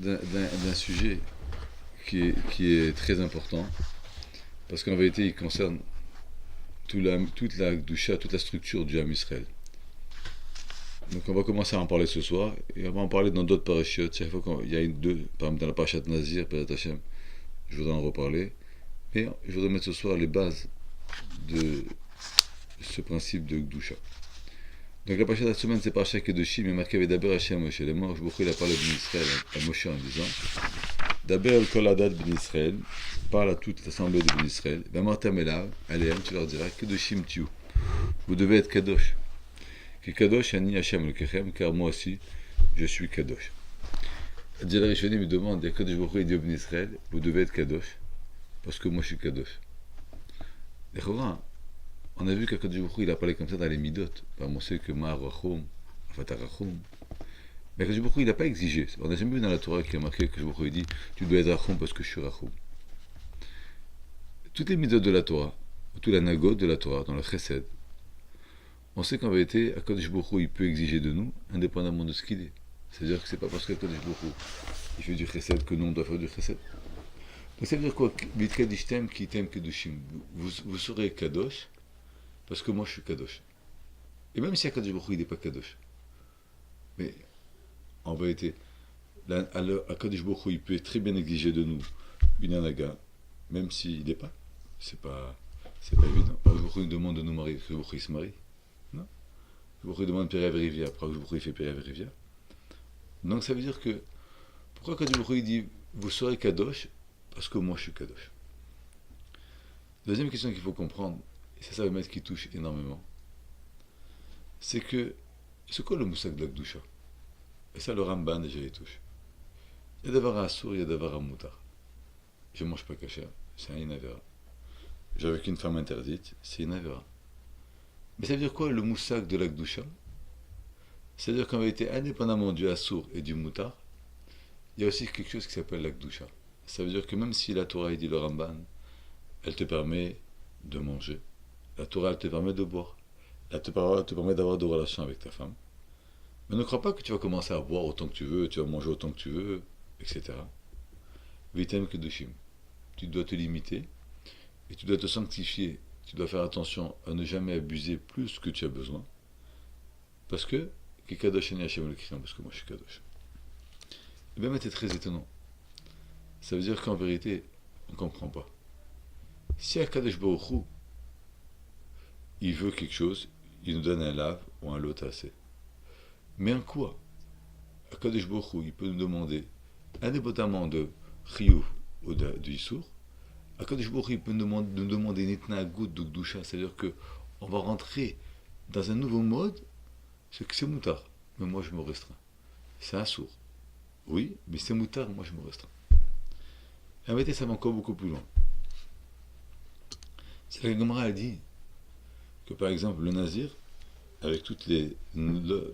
d'un sujet qui est très important, parce qu'en vérité, il concerne toute la doucha, toute la structure du Ham Israël. Donc on va commencer à en parler ce soir, et on va en parler dans d'autres parachutes. Chaque fois qu'il y a deux, par exemple dans la parachat Nazir, Pérat Hashem, je voudrais en reparler. Mais je voudrais mettre ce soir les bases de ce principe de Gdusha. Donc la parachat de la semaine, c'est parachat Kedoshim, mais marqué avec Daber Hashem Moshe. Les morts, il a parlé de Israël à Moshe en disant Daber el kol adat ben Israël, parle à toute l'assemblée de ben Israël. Vamartam elav, aléem, tu leur diras Kedoshim tiu. Vous devez être Kadosh. Que Kadosh ani Hashem le Kechem, car moi aussi, je suis Kadosh. Adjel Rishoni me demande, il y a Kadosh Baruch Hu, il dit au ben Israël, vous devez être Kadosh, parce que moi je suis Kadosh. Les Chorins, on a vu qu'Akadosh Baruch Hu, il a parlé comme ça dans les Midot. On sait que Ma Rachum, Afatarachum. Mais Akadosh Baruch Hu, il n'a pas exigé. On n'a jamais vu dans la Torah qu'il y a marqué que Akadosh Baruch Hu, il dit tu dois être Rachum parce que je suis Rachum. Toutes les Midot de la Torah, toute la Nagot de la Torah, dans le Chesed, on sait qu'en vérité, Akadosh Baruch Hu, il peut exiger de nous, indépendamment de ce qu'il est. C'est-à-dire que c'est pas parce qu'Akadosh Baruch Hu, il fait du Chesed que nous, on doit faire du Chesed. Donc ça veut dire quoi? Vitkadishtem ki tem kedushim. Vous serez Kadosh parce que moi je suis Kadosh. Et même si Akadosh Baruch Hu, il n'est pas Kadosh. Mais en vérité, Akadosh Baruch Hu, il peut très bien exiger de nous une anaga, même s'il n'est pas. C'est pas évident. Akadosh Baruch Hu nous demande de nous marier, Akadosh Baruch Hu, il se marie. Non. Akadosh Baruch Hu demande Péria Vérivia, après Akadosh Baruch Hu, il fait Péria Vérivia. Donc ça veut dire que, pourquoi Akadosh Baruch Hu, il dit, vous serez Kadosh parce que moi je suis Kadosh. Deuxième question qu'il faut comprendre, et c'est ça le maître qui touche énormément, c'est que, c'est quoi le moussak de la Gdusha? Et ça le Ramban déjà il touche. Il y a d'avoir un sourd, il y a d'avoir un moutar. Je ne mange pas kasher, c'est un inavera. J'ai avec une femme interdite, c'est inavera. Mais ça veut dire quoi le moussak de la Gdusha? C'est-à-dire qu'en vérité, indépendamment du assour et du moutar, il y a aussi quelque chose qui s'appelle la Gdusha. Ça veut dire que même si la Torah, il dit le Ramban, elle te permet de manger. La Torah, elle te permet de boire. La Torah, elle te permet d'avoir des relations avec ta femme. Mais ne crois pas que tu vas commencer à boire autant que tu veux, tu vas manger autant que tu veux, etc. Vitem kedushim. Tu dois te limiter et tu dois te sanctifier. Tu dois faire attention à ne jamais abuser plus que tu as besoin. Parce que, Kadosh ani Hashem le Kechem, parce que moi je suis Kadosh. Et bien, c'est très étonnant. Ça veut dire qu'en vérité, on ne comprend pas. Si Akadosh Baruch Hu, il veut quelque chose, il nous donne un lave ou un lot assez. Mais en quoi Akadosh Baruch Hu, il peut nous demander, indépendamment de Chiyuv ou de Issour, Akadosh Baruch Hu, il peut nous demander une itnagout de Gdusha, c'est-à-dire qu'on va rentrer dans un nouveau mode, c'est que c'est moutard, mais moi je me restreins. C'est un sourd. Oui, mais c'est moutard, moi je me restreins. En vérité, ça va encore beaucoup plus loin. C'est la Gemara a dit que par exemple le Nazir, avec toutes les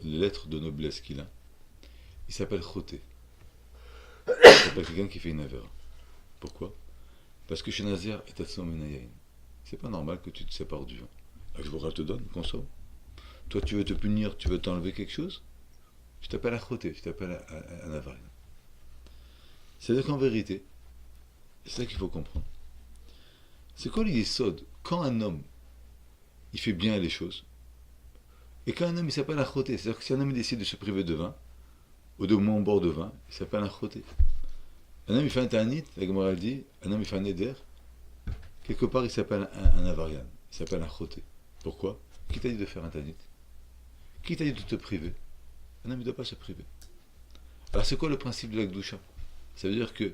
lettres de noblesse qu'il a, il s'appelle Choté. Il s'appelle quelqu'un qui fait une avera. Pourquoi? Parce que chez Nazir, c'est pas normal que tu te sépares du vin. Je vous te donne, consomme. Toi tu veux te punir, tu veux t'enlever quelque chose, je t'appelle un Choté, je t'appelle un avarien. C'est-à-dire qu'en vérité, c'est ça qu'il faut comprendre. C'est quoi l'yesod? Quand un homme, il fait bien les choses, et quand un homme, il s'appelle un choté, c'est-à-dire que si un homme il décide de se priver de vin, ou de moins bord de vin, il s'appelle un choté. Un homme, il fait un ta'anit, la Gemara dit, un homme, il fait un éder, quelque part, il s'appelle un avarian, il s'appelle un choté. Pourquoi? Qui t'a dit de faire un ta'anit? Qui t'a dit de te priver? Un homme, il ne doit pas se priver. Alors, c'est quoi le principe de la Gdusha? Ça veut dire que,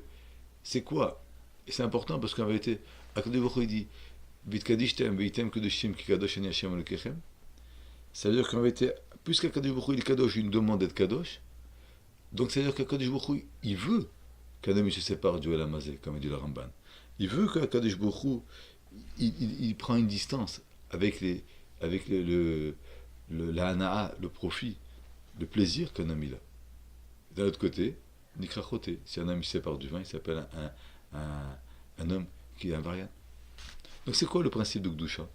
c'est quoi? Et c'est important parce qu'en vérité, Akadosh Baruch Hu il dit Vitkadishtem veitem kedushim ki kadosh ani Hashem le Kechem. Ça veut dire qu'en vérité, puisqu'Akadosh Baruch Hu il est kadosh, il nous demande d'être kadosh. Donc ça veut dire qu'Akadosh Baruch Hu il veut qu'un homme se sépare du Elamazé, comme dit le Ramban. Il veut qu'Akadosh Baruch Hu il prend une distance avec la hana'a, le profit, le plaisir qu'un homme il a. D'un autre côté, Nikra Choté, si un homme se sépare du vin, il s'appelle un homme qui est un variant. Donc c'est quoi le principe de Gdusha?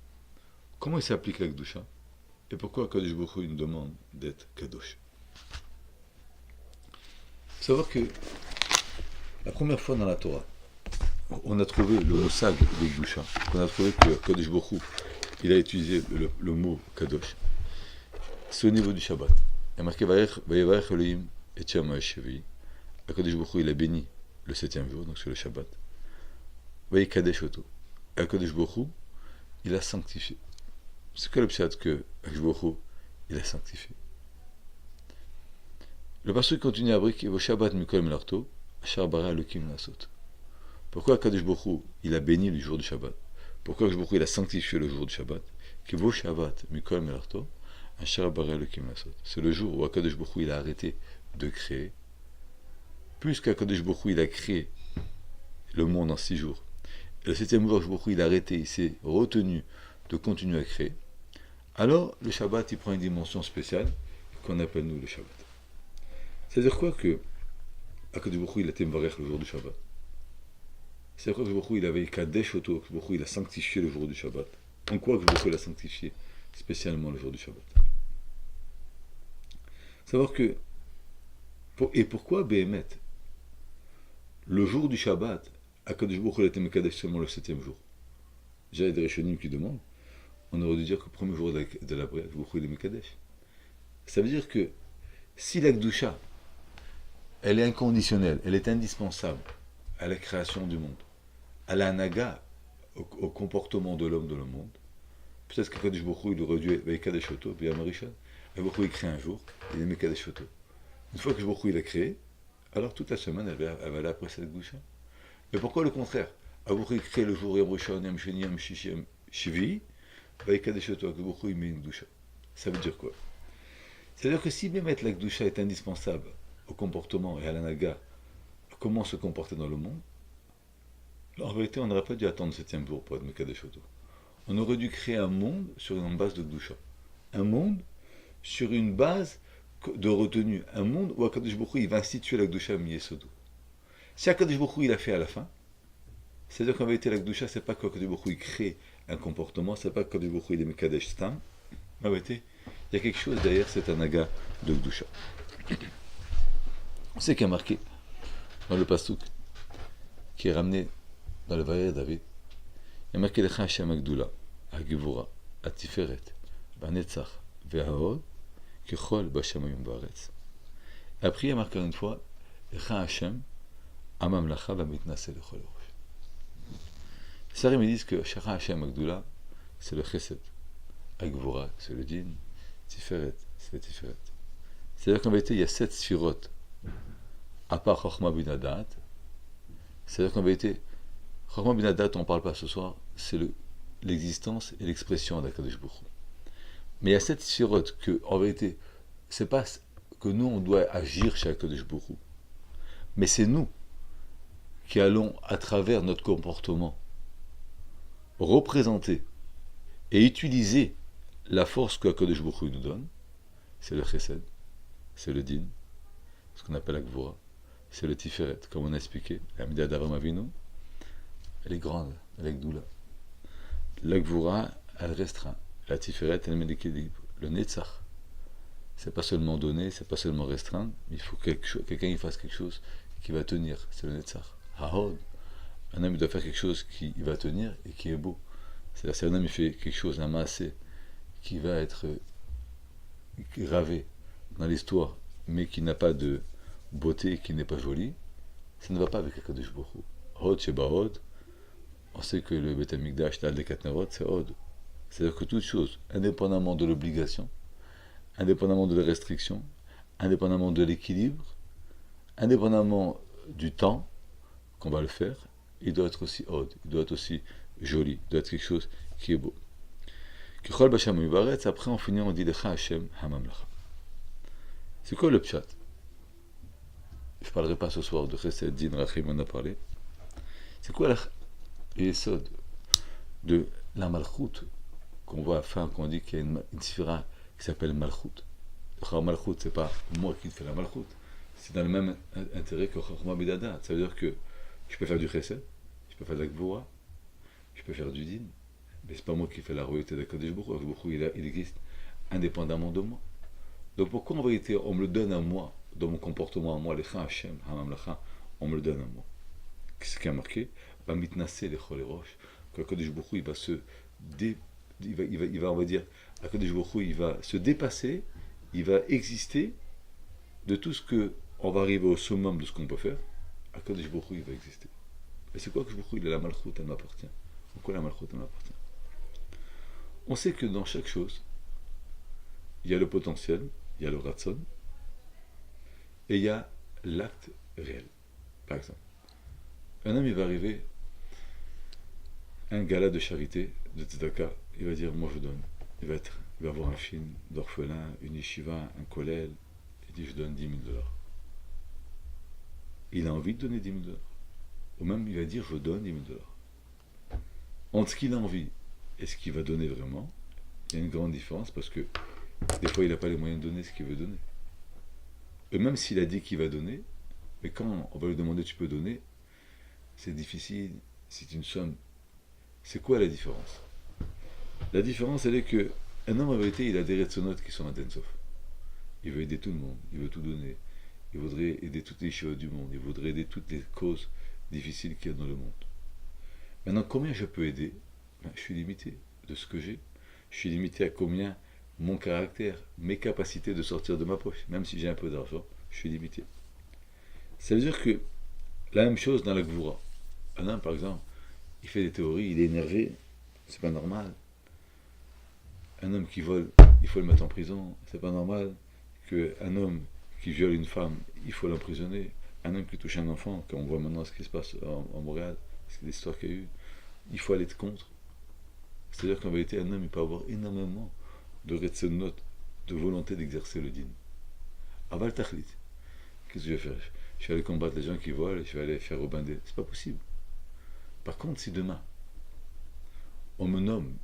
Comment il s'applique la Gdusha? Et pourquoi Kadosh Baruch Hu nous demande d'être Kadosh? Il faut savoir que La première fois dans la Torah, on a trouvé le mot sag de Gdusha, on a trouvé que Kadosh Baruch Hu, il a utilisé le mot Kadosh. C'est au niveau du Shabbat. Il y a marqué Vayevarech Elohim et Tchama Eshevi. Kadosh Baruch Hu, il a béni le 7e jour, donc c'est le Shabbat. Vayekadesh Oto. Kadosh Baruch Hu, il a sanctifié. C'est quoi le pshat que Kadosh Baruch Hu, il a sanctifié? Le pasteur continue à briquer Vos Shabbat Mikol Melarto, Achar Bara Elohim Lasot. Pourquoi Kadosh Baruch Hu, il a béni le jour du Shabbat? Pourquoi Kadosh Baruch Hu, il a sanctifié le jour du Shabbat? Que Vos Shabbat Mikol Melarto, Achar Bara Elohim Lasot. C'est le jour où Kadosh Baruch Hu, il a arrêté de créer. Puisqu'Akadosh Baruch Hu, il a créé le monde en 6 jours, et le 7e jour, Baruch Hu, il a arrêté, il s'est retenu de continuer à créer, alors le Shabbat, il prend une dimension spéciale qu'on appelle nous le Shabbat. C'est-à-dire quoi que Akadosh Baruch Hu, il a été Mvarech le jour du Shabbat? C'est-à-dire quoi que Baruch Hu, il avait Kadesh Oto, que Baruch Hu, il a sanctifié le jour du Shabbat? En quoi que Baruch Hu, il a sanctifié spécialement le jour du Shabbat? Savoir que, et pourquoi Béhémet, le jour du Shabbat, Akadosh Baruch Hu, il a été Mekadesh seulement le 7e jour? Déjà, il y a des Rishonim qui demandent, on aurait dû dire que le premier jour de la Bria, Baruch Hu, il est Mekadesh. Ça veut dire que si la Gdusha, elle est inconditionnelle, elle est indispensable à la création du monde, à la naga, au comportement de l'homme dans le monde, peut-être qu'Akadosh Baruch Hu, il aurait dû être Mekadesh Oto, puis Amarishan, et Baruch Hu, il crée un jour, il est Mekadesh Oto. Une fois que Baruch Hu, il a créé, alors toute la semaine, elle va aller après cette Gdusha. Mais pourquoi le contraire? Baruch Hu, il crée le jour Yom Rishon, Yom Sheni, Yom Shishi, Yom Shvi, Mekadesh Oto, que Baruch Hu, il met une Gdusha. Ça veut dire quoi? C'est-à-dire que si bien mettre la Gdusha est indispensable au comportement et à la naga, à comment se comporter dans le monde, en vérité, on n'aurait pas dû attendre le 7e jour pour être Mekadesh Oto. On aurait dû créer un monde sur une base de Gdusha. Un monde sur une base de retenue. Un monde où Akadosh Baruch Hu, il va instituer la Gdusha Miyesodo. Si Akadosh Baruch Hu, il a fait à la fin, c'est-à-dire qu'en vérité, la Gdusha, c'est pas qu'Akadosh Baruch Hu, il crée un comportement, c'est pas qu'Akadosh Baruch Hu, il est Mekadesh Stam. En vérité, il y a quelque chose derrière cet anaga de Gdusha. On sait qu'il y a marqué dans le Pasuk qui est ramené dans le Vaïe David, il y a marqué Lecha Hashem Agdula, Agivura, Atiferet, Banetzach, Ve'ahod, Kechol, Bashamayim Baaretz. Après, il y a marqué une fois Lecha Hashem, Amamlacha, Vamitnase Lechol Rosh. Les Sarim disent que Lecha Hashem Agdula, c'est le Chesed, Agivura, c'est le Din, Tiferet, c'est le Tiferet. C'est-à-dire qu'en vérité, il y a 7 sphirotes, à part Chochma Bin Hadat. C'est-à-dire qu'en vérité, Chochma Bin Hadat, on ne parle pas ce soir, c'est l'existence et l'expression d'Akadosh Baruch Hu. Mais il y a 7 sphirotes que, en vérité, c'est pas que nous, on doit agir chez Akadosh Baruch Hu, mais c'est nous qui allons, à travers notre comportement, représenter et utiliser la force que Akadosh Baruch Hu nous donne. C'est le Chesed, c'est le Din, ce qu'on appelle la Gvura, c'est le Tiferet, comme on a expliqué. La Midah d'Avram Avinu, elle est grande, elle est Gdoula. La Gvura, elle restreint. La Tiferet, elle met l'équilibre. Le Netzach, c'est pas seulement donner, c'est pas seulement restreindre, mais il faut que quelqu'un fasse quelque chose qui va tenir. C'est le Netzach. Hahod, un homme doit faire quelque chose qui va tenir et qui est beau. C'est-à-dire, si un homme fait quelque chose, un massé, qui va être gravé dans l'histoire, mais qui n'a pas de beauté, qui n'est pas joli, ça ne va pas avec Akadosh Baruch Hu. Hod Sheba Hod, on sait que le Beth Amikdash, l'Al de Katnerot, c'est Hod. C'est-à-dire que toute chose, indépendamment de l'obligation, indépendamment de la restriction, indépendamment de l'équilibre, indépendamment du temps qu'on va le faire, il doit être aussi Hod, il doit être aussi joli, il doit être quelque chose qui est beau. Kechol Bashamayim Baaretz, après on finit, on dit Lecha Hashem Hamamlacha. C'est quoi le pshat? Je ne parlerai pas ce soir de Chesed, Din, Rachim, on a parlé. C'est quoi l'essod de la Malchut qu'on voit à la fin, qu'on dit qu'il y a une sphira qui s'appelle Malchut? Le Malchut, c'est pas moi qui fais la Malchut, c'est dans le même intérêt que Chochma Bidada. Ça veut dire que je peux faire du Chesed, je peux faire de la Gvura, je peux faire du Din, mais c'est pas moi qui fais la royauté d'Akadosh Baruch Hu. Il existe indépendamment de moi. Donc pourquoi en vérité on me le donne à moi, dans mon comportement à moi, Lecha Hashem, Hamamlacha, on me le donne à moi? ce qui a marqué, Bamitnase les cholerosh, qu'Akadosh Baruch Hu, il va se on va dire, Akadosh Baruch Hu, il va se dépasser, il va exister de tout ce que on va arriver au summum de ce qu'on peut faire. Akadosh Baruch Hu, il va exister. Et c'est quoi que Baruch Hu, il a la malchoute, elle m'appartient. Pourquoi la malchoute, elle m'appartient? On sait que dans chaque chose, il y a le potentiel, il y a le ratson, et il y a l'acte réel. Par exemple, un homme, il va arriver à un gala de charité, de tzedaka, il va dire, moi je donne. Il va avoir un film d'orphelin, une yeshiva, un kollel, il dit, je donne 10 000 dollars. Il a envie de donner 10 000 dollars. Ou même, il va dire, je donne 10 000 dollars. Entre ce qu'il a envie et ce qu'il va donner vraiment, il y a une grande différence parce que des fois, il n'a pas les moyens de donner ce qu'il veut donner. Et même s'il a dit qu'il va donner, mais quand on va lui demander tu peux donner, c'est difficile, c'est une somme. C'est quoi la différence? La différence, elle est que un homme en vérité, il a des retsonotes qui sont à Densof. Il veut aider tout le monde, il veut tout donner. Il voudrait aider toutes les choses du monde, il voudrait aider toutes les causes difficiles qu'il y a dans le monde. Maintenant, combien je peux aider? Je suis limité de ce que j'ai. Je suis limité à combien mon caractère, mes capacités de sortir de ma poche, même si j'ai un peu d'argent, je suis limité. Ça veut dire que la même chose dans la Gvoura. Un homme, par exemple, il fait des théories, il est énervé, c'est pas normal. Un homme qui vole, il faut le mettre en prison, c'est pas normal. Qu'un homme qui viole une femme, il faut l'emprisonner. Un homme qui touche un enfant, quand on voit maintenant ce qui se passe en Montréal, l'histoire qu'il y a eu, il faut aller contre. C'est-à-dire qu'en vérité, un homme, il peut avoir énormément de retsonot, de volonté d'exercer le din. Aval tachlit. Qu'est-ce que je vais faire? Je vais aller combattre les gens qui volent, je vais aller faire rebinder. C'est pas possible. Par contre, si demain, on me nomme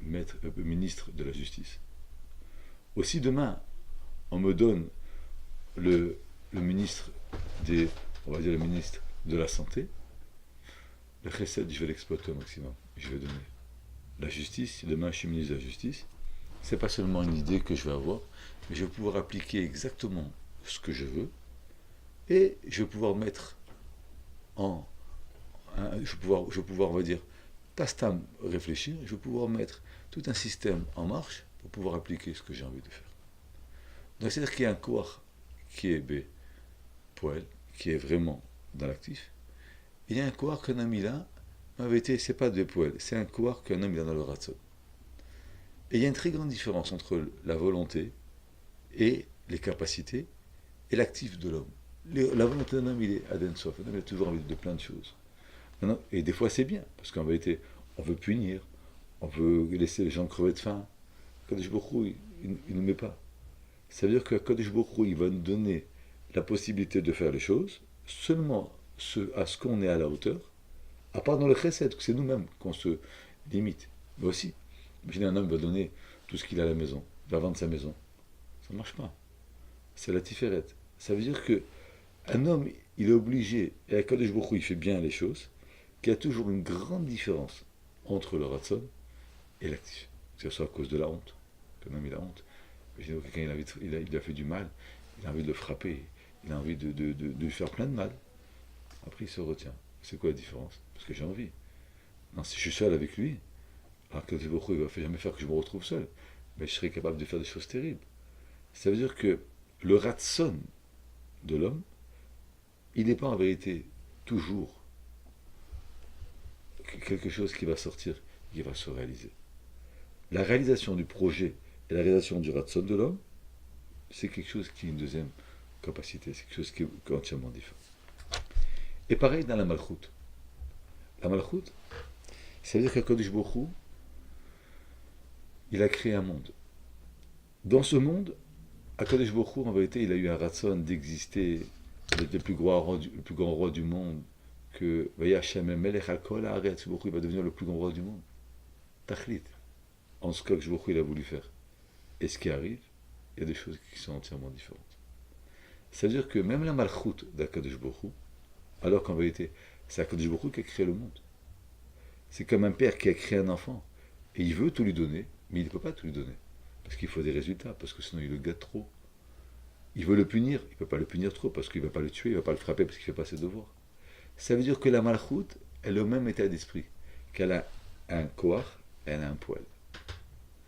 ministre de la Justice, aussi demain, on me donne le ministre on va dire le ministre de la Santé, le chesed, je vais l'exploiter au maximum. Je vais donner. La justice, si demain je suis ministre de la Justice, c'est pas seulement une idée que je vais avoir, mais je vais pouvoir appliquer exactement ce que je veux, et je vais pouvoir mettre je vais pouvoir, on va dire, tastam réfléchir, je vais pouvoir mettre tout un système en marche pour pouvoir appliquer ce que j'ai envie de faire. Donc c'est-à-dire qu'il y a un corps qui est poël, qui est vraiment dans l'actif. Il y a un corps qu'un homme il a, en vérité, c'est pas de poël, c'est un corps qu'un homme il a dans le ratson. Et il y a une très grande différence entre la volonté et les capacités et l'actif de l'homme. La volonté d'un homme, il est adensof, un homme il a toujours envie de plein de choses. Et des fois c'est bien, parce qu'en vérité, on veut punir, on veut laisser les gens crever de faim. Kadosh Baruch Hu, il ne met pas. Ça veut dire que Kadosh Baruch Hu, il va nous donner la possibilité de faire les choses seulement à ce qu'on est à la hauteur, à part dans le chesed, que c'est nous-mêmes qu'on se limite. Mais aussi, imaginez un homme va donner tout ce qu'il a à la maison, il va vendre sa maison. Ça ne marche pas. C'est la tiferet. Ça veut dire que un homme, il est obligé, et à Kadosh Baruch Hu, il fait bien les choses, qu'il y a toujours une grande différence entre le ratson et l'actif. Que ce soit à cause de la honte. Qu'un homme, il a honte. Imaginez quelqu'un, il a fait du mal, il a envie de le frapper, il a envie de lui faire plein de mal. Après, il se retient. C'est quoi la différence? Parce que j'ai envie. Non, si je suis seul avec lui, alors que il ne va jamais faire que je me retrouve seul, mais je serai capable de faire des choses terribles. Ça veut dire que le ratson de l'homme, il n'est pas en vérité toujours quelque chose qui va sortir, qui va se réaliser. La réalisation du projet et la réalisation du ratson de l'homme, c'est quelque chose qui est une deuxième capacité, c'est quelque chose qui est entièrement différent. Et pareil dans la malchoute. La malchoute, ça veut dire qu'Akadosh Baruch Hu, il a créé un monde. Dans ce monde, Akadosh Baruch Hu, en vérité, il a eu un ratson d'exister, d'être le plus grand roi du monde, que Vayashem Melech Hakol Haaretz, Baruch Hu, il va devenir le plus grand roi du monde. Tachlit. En ce cas que Baruch Hu, il a voulu faire. Et ce qui arrive, il y a des choses qui sont entièrement différentes. Ça veut dire que même la malchoute d'Akadosh Baruch Hu, alors qu'en vérité, c'est Akadosh Baruch Hu qui a créé le monde. C'est comme un père qui a créé un enfant, et il veut tout lui donner, mais il ne peut pas tout lui donner. Parce qu'il faut des résultats, parce que sinon il le gâte trop. il veut le punir, il ne peut pas le punir trop parce qu'il ne va pas le tuer, il ne va pas le frapper parce qu'il ne fait pas ses devoirs. Ça veut dire que la malchoute, elle est au même état d'esprit, qu'elle a un koach et elle a un poil.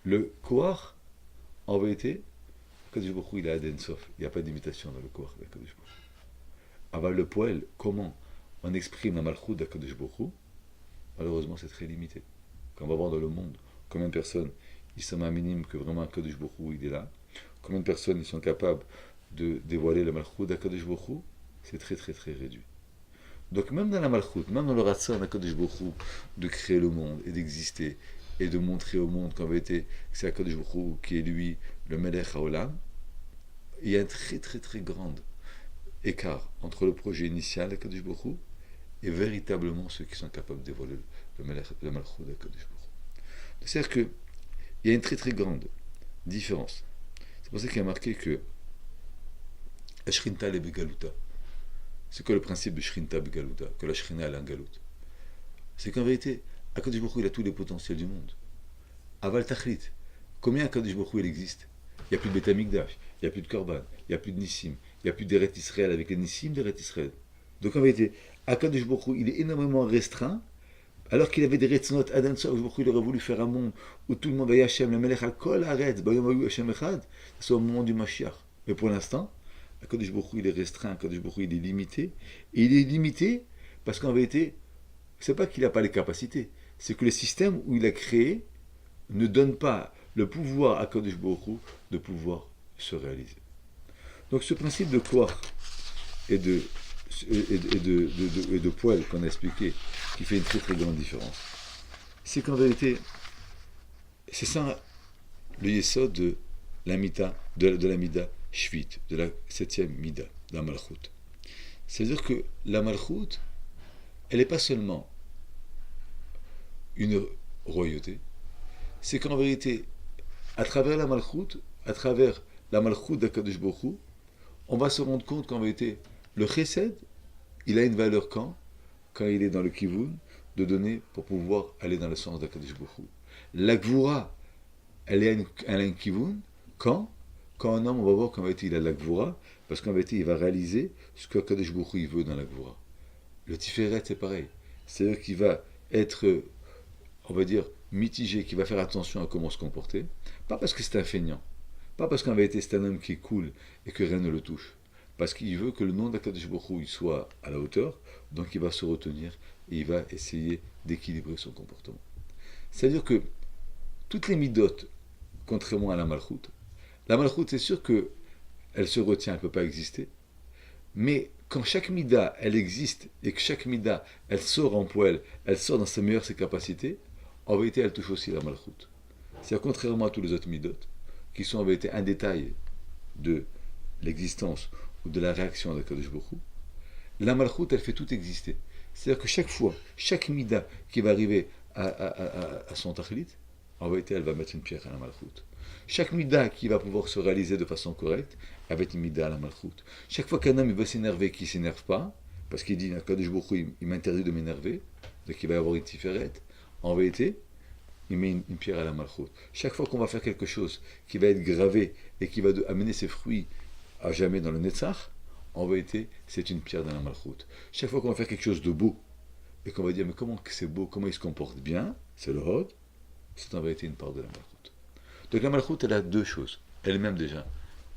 Le koach, en vérité, Kadosh Baruch Hu, il a Aden Sof, il n'y a pas d'imitation dans le koach de Kadosh Baruch Hu. Alors le poil, comment on exprime la malchoute de Kadosh Baruch Hu, malheureusement c'est très limité. Quand on va voir dans le monde, combien de personnes, ils sont minimes que vraiment Kadosh Baruch Hu, il est là, combien de personnes ils sont capables de dévoiler le malchut d'Akadosh Baruch Hu, c'est très très très réduit. Donc même dans la malchut, même dans le ratson d'Akadosh Baruch Hu, de créer le monde et d'exister et de montrer au monde qu'en vérité c'est Akadosh Baruch Hu qui est lui le Melech Haolam, il y a un très très très grand écart entre le projet initial d'Akadosh Baruch Hu et véritablement ceux qui sont capables de dévoiler le malchut d'Akadosh Baruch Hu. C'est-à-dire qu'il y a une très très grande différence. C'est pour ça qu'il y a marqué que Shrinta le Begaluta. C'est quoi le principe de Shrinta Begaluta? Que la Shrina elle a un galout. C'est qu'en vérité, Akadosh Baruch Hu, il a tous les potentiels du monde. Aval Tachlit. Combien Akadosh Baruch Hu, il existe? Il n'y a plus de Beth Amikdash, il n'y a plus de Korban, il n'y a plus de Nissim, il n'y a plus d'Eret Israël avec les Nissim d'Eret Israël. Donc en vérité, Akadosh Baruch Hu, il est énormément restreint, alors qu'il avait des Retzonot Adan Sof, il aurait voulu faire un monde où tout le monde va Hashem, le Melech al Kol Haaretz, Bayom Hayu Hashem Echad, c'est au moment du Mashiach. Mais pour l'instant, Akadosh Baruch Hu, il est restreint, Akadosh Baruch Hu, il est limité. Et il est limité parce qu'en vérité, c'est pas qu'il n'a pas les capacités, c'est que le système où il a créé ne donne pas le pouvoir à Akadosh Baruch Hu de pouvoir se réaliser. Donc ce principe de quoi et de poil qu'on a expliqué, qui fait une très très grande différence, c'est qu'en vérité, c'est ça le yesod de la mida, de la mida shvit, de la septième mida, de la malchut. C'est-à-dire que la malchut, elle n'est pas seulement une royauté, c'est qu'en vérité, à travers la malchut d'Akadosh Baruch Hu, on va se rendre compte qu'en vérité, le chesed, il a une valeur quand il est dans le kivun, de donner pour pouvoir aller dans le sens d'Akadosh Baruch Hu. La gvura, elle a un kivun, quand un homme, on va voir qu'en vérité, il a la gvura, parce qu'en vérité, il va réaliser ce que Akadosh Baruch Hu, il veut dans la gvura. Le tiferet, c'est pareil. C'est-à-dire qu'il va être, on va dire, mitigé, qui va faire attention à comment se comporter, pas parce que c'est un feignant, pas parce qu'en vérité c'est un homme qui est cool et que rien ne le touche, parce qu'il veut que le nom d'Akadosh Baruch Hu soit à la hauteur, donc il va se retenir et il va essayer d'équilibrer son comportement. C'est-à-dire que toutes les midotes, contrairement à la malchoute c'est sûr qu'elle se retient, elle ne peut pas exister, mais quand chaque mida, elle existe, et que chaque mida, elle sort en poêle, elle sort dans ses meilleures ses capacités, en vérité, elle touche aussi la malchoute. C'est-à-dire, contrairement à tous les autres midot, qui sont en vérité un détail de l'existence ou de la réaction de Kadosh Baruch Hu, la malchoute, elle fait tout exister. C'est-à-dire que chaque fois, chaque mida qui va arriver à son tachlit, en vérité, elle va mettre une pierre à la malchoute. Chaque mida qui va pouvoir se réaliser de façon correcte, elle va être une mida à la malchoute. Chaque fois qu'un homme il veut s'énerver, qu'il ne s'énerve pas, parce qu'il dit, Kadosh Baruch Hu, il m'interdit de m'énerver, donc il va y avoir une tiferet, en vérité, il met une pierre à la malchoute. Chaque fois qu'on va faire quelque chose qui va être gravé et qui va amener ses fruits à jamais dans le netzach, en vérité, c'est une pierre dans la malchoute. Chaque fois qu'on va faire quelque chose de beau et qu'on va dire, mais comment c'est beau, comment il se comporte bien, c'est le hod, c'est en vérité une part de la malchoute. Donc la malchoute, elle a deux choses. Elle-même déjà,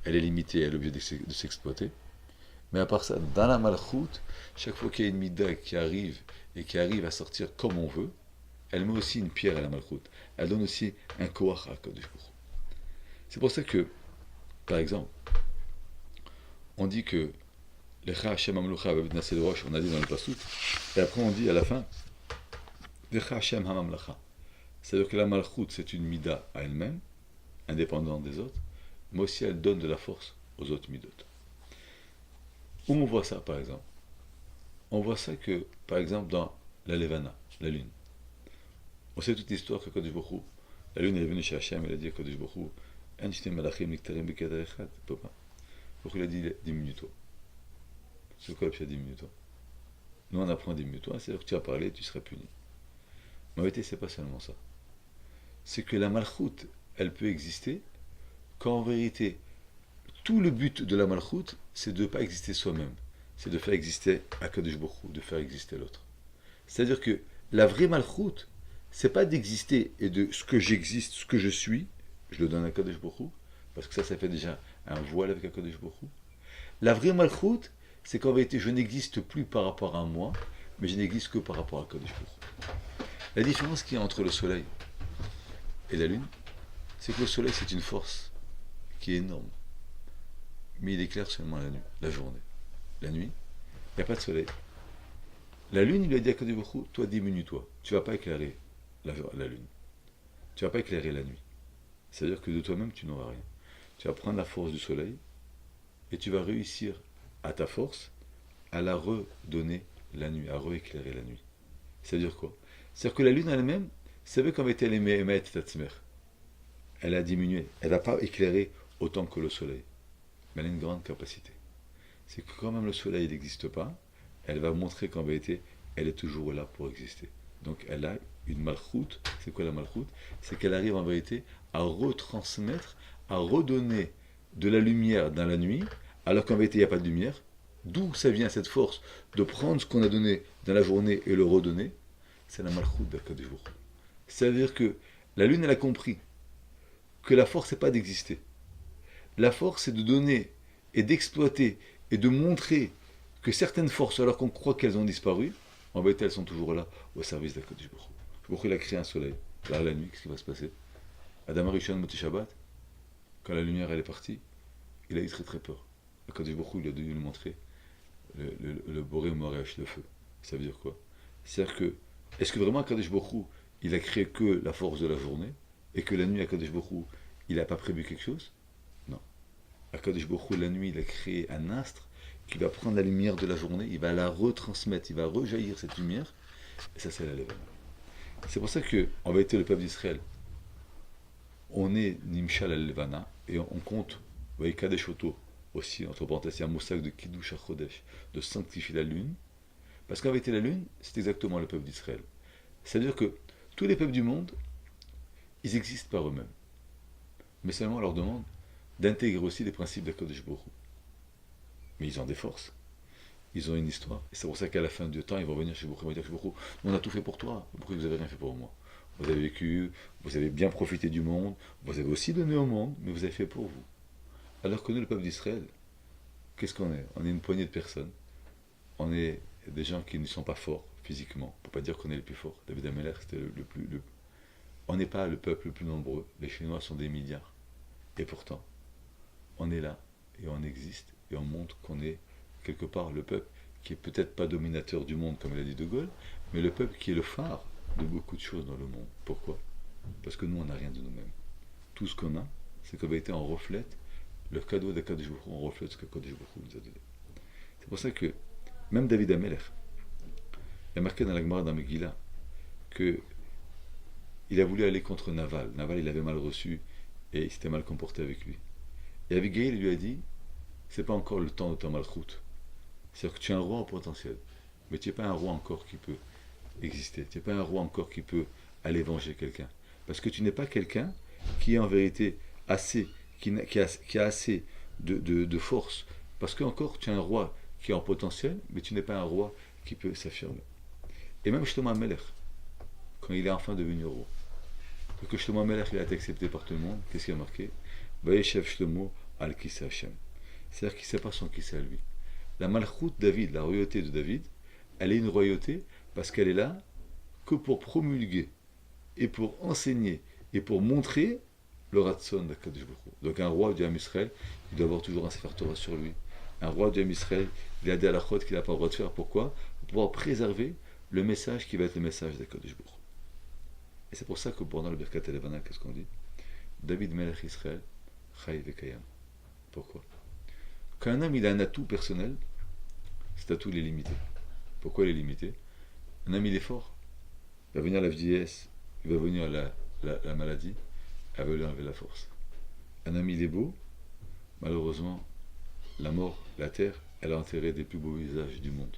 elle est limitée, elle est obligée de s'exploiter. Mais à part ça, dans la malchoute, chaque fois qu'il y a une mida qui arrive et qui arrive à sortir comme on veut, elle met aussi une pierre à la malchoute. Elle donne aussi un koach à Kadosh Baruch Hu. C'est pour ça que, par exemple, on dit que Lecha Hashem Hamamlucha V'Naseh Rosh, on a dit dans le pasuk, et après on dit à la fin, Lecha Hashem Hamamlacha. C'est-à-dire que la malchoute, c'est une mida à elle-même, indépendante des autres, mais aussi elle donne de la force aux autres midot. Où on voit ça, par exemple? On voit ça que, par exemple, dans la Levana, la lune. On sait toute l'histoire que Kadosh Baruch Hu, la lune est venue chez Hachem, elle a dit à Kadosh Baruch Hu, Einstein Malachim Niktarim Bekadar Echad, peut pas. Baruch Hu, il a dit, diminue-toi. C'est quoi le pire, diminue-toi? Nous on apprend diminue-toi, c'est-à-dire que tu as parlé, tu seras puni. Mais en vérité, c'est pas seulement ça. C'est que la malchoute, elle peut exister quand en vérité, Tout le but de la malchoute, c'est de ne pas exister soi-même. C'est de faire exister Akadosh Baruch Hu, de faire exister l'autre. C'est-à-dire que la vraie malchoute, c'est pas d'exister et de ce que j'existe, ce que je suis, je le donne à Akadosh Baruch Hu, parce que ça fait déjà un voile avec Akadosh Baruch Hu. La vraie malchoute, c'est qu'en vérité, je n'existe plus par rapport à moi, mais je n'existe que par rapport à Akadosh Baruch Hu. La différence qu'il y a entre le soleil et la lune, c'est que le soleil, c'est une force qui est énorme. Mais il éclaire seulement la nuit, la journée. La nuit, il n'y a pas de soleil. La lune, il lui a dit à Kadosh Baruch Hu, toi diminue-toi. Tu ne vas pas éclairer la lune. Tu ne vas pas éclairer la nuit. C'est-à-dire que de toi-même, tu n'auras rien. Tu vas prendre la force du soleil et tu vas réussir à ta force à la redonner la nuit, à rééclairer la nuit. C'est-à-dire quoi? C'est-à-dire que la lune elle-même, c'est vrai qu'en été elle émet Tatzmer. Elle a diminué. Elle n'a pas éclairé autant que le soleil. Mais elle a une grande capacité. C'est que quand même le soleil n'existe pas, elle va montrer qu'en vérité, elle est toujours là pour exister. Donc elle a une malchoute. C'est quoi la malchoute? C'est qu'elle arrive en vérité à retransmettre, à redonner de la lumière dans la nuit, alors qu'en vérité il n'y a pas de lumière. D'où ça vient cette force de prendre ce qu'on a donné dans la journée et le redonner? C'est la malchoute d'Akadosh Baruch Hu. C'est-à-dire que la lune, elle a compris que la force, c'est pas d'exister. La force, c'est de donner et d'exploiter et de montrer que certaines forces, alors qu'on croit qu'elles ont disparu, en vérité, elles sont toujours là, au service d'Akadosh Baruch Hu. Baruch Hu, il a créé un soleil. Là, la nuit, qu'est-ce qui va se passer? Adam Arishon Moti Shabbat, quand la lumière, elle est partie, il a eu très très peur. Akadosh Baruch Hu, il a dû lui montrer le Boré Moréach, le feu. Ça veut dire quoi? C'est-à-dire que, est-ce que vraiment Akadosh Baruch Hu, il a créé que la force de la journée, et que la nuit, Akadosh Baruch Hu, il n'a pas prévu quelque chose? Non. Akadosh Baruch Hu, la nuit, il a créé un astre qui va prendre la lumière de la journée, il va la retransmettre, il va rejaillir cette lumière, et ça, c'est la lèvre. C'est pour ça que, en vérité, le peuple d'Israël, on est Nimshal al-Levana, et on compte, vous voyez, Kadesh Oto, aussi, entre parenthèses, c'est un moussak de Kiddush HaChodesh, de sanctifier la lune, parce qu'en vérité, la lune, c'est exactement le peuple d'Israël. C'est-à-dire que tous les peuples du monde, ils existent par eux-mêmes. Mais seulement on leur demande d'intégrer aussi les principes d'Akadosh Baruch Hu. Mais ils ont des forces, ils ont une histoire. Et c'est pour ça qu'à la fin du temps, ils vont venir chez Baruch Hu et dire Baruch Hu, on a tout fait pour toi, pourquoi vous n'avez rien fait pour moi? Vous avez vécu, vous avez bien profité du monde, vous avez aussi donné au monde, mais vous avez fait pour vous. Alors que nous, le peuple d'Israël, qu'est-ce qu'on est? On est une poignée de personnes. On est des gens qui ne sont pas forts physiquement. On ne peut pas dire qu'on est les plus forts. David Ameller, c'était le plus... On n'est pas le peuple le plus nombreux. Les Chinois sont des milliards. Et pourtant, on est là, et on existe, et on montre qu'on est quelque part le peuple qui est peut-être pas dominateur du monde, comme il a dit De Gaulle, mais le peuple qui est le phare de beaucoup de choses dans le monde. Pourquoi? Parce que nous, on n'a rien de nous-mêmes. Tout ce qu'on a, c'est qu'en vérité, on reflète le cadeau d'Akadosh Baruch Hu, on reflète ce qu'Akadosh Baruch Hu nous a donné. C'est pour ça que, même David Ameller, il a marqué dans la Gemara, dans Megillah, que il a voulu aller contre Naval. Naval, il avait mal reçu et il s'était mal comporté avec lui. Et Abigail lui a dit, c'est pas encore le temps de ta malchoute. C'est-à-dire que tu es un roi au potentiel, mais tu n'es pas un roi encore qui peut exister. Tu n'es pas un roi encore qui peut aller venger quelqu'un. Parce que tu n'es pas quelqu'un qui est en vérité assez, qui a assez de force. Parce que encore, tu es un roi qui est en potentiel, mais tu n'es pas un roi qui peut s'affirmer. Et même Shlomo HaMelech, quand il est enfin devenu roi, que Shlomo HaMelech il a été accepté par tout le monde, qu'est-ce qu'il a marqué? Vayeshev Shlomo al Kisa Hashem. C'est-à-dire qu'il ne sait pas son Kisa à lui. La Malchut David, la royauté de David, elle est une royauté parce qu'elle est là que pour promulguer et pour enseigner et pour montrer le Ratson d'Akadosh Baruch Hu. Donc un roi du Ham Israël, il doit avoir toujours un Sefer Torah sur lui. Un roi du Ham Israël, il a des halachot qu'il n'a pas le droit de faire. Pourquoi? Pour pouvoir préserver le message qui va être le message d'Akadosh Baruch Hu. Et c'est pour ça que pendant le Birkat Elevana, qu'est-ce qu'on dit? David Melech Israël, Chai Vekayam. Pourquoi? Quand un homme il a un atout personnel, cet atout il est limité. Pourquoi il est limité? Un homme il est fort, il va venir la vieillesse, il va venir la maladie, elle va lui enlever la force. Un homme il est beau, malheureusement, la mort, la terre, elle a enterré des plus beaux visages du monde.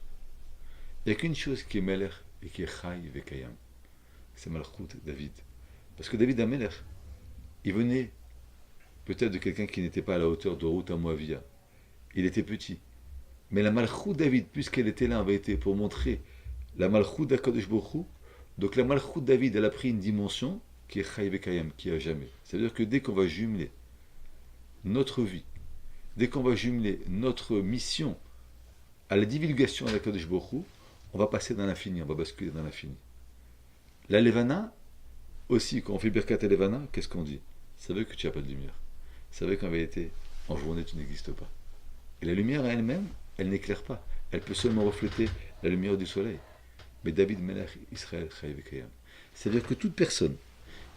Il n'y a qu'une chose qui est Melech et qui est Chai Vekayam. C'est Malchut David. Parce que David Amelech, il venait peut-être de quelqu'un qui n'était pas à la hauteur de Ruth à Moavia. Il était petit. Mais la Malchut David, puisqu'elle était là en vérité pour montrer la Malchut d'Akadosh Baruch Hu, donc la Malchut David, elle a pris une dimension qui est Chai Vekayam, qui est à jamais. C'est-à-dire que dès qu'on va jumeler notre vie, dès qu'on va jumeler notre mission à la divulgation d'Akadosh Baruch Hu, on va passer dans l'infini, on va basculer dans l'infini. La Levana, aussi, quand on fait Birkat et Levana, qu'est-ce qu'on dit? Ça veut que tu n'as pas de lumière. Ça veut qu'en vérité, en journée, tu n'existes pas. Et la lumière elle-même, elle n'éclaire pas. Elle peut seulement refléter la lumière du soleil. Mais David Melech Israël Chai Vekayam. C'est-à-dire que toute personne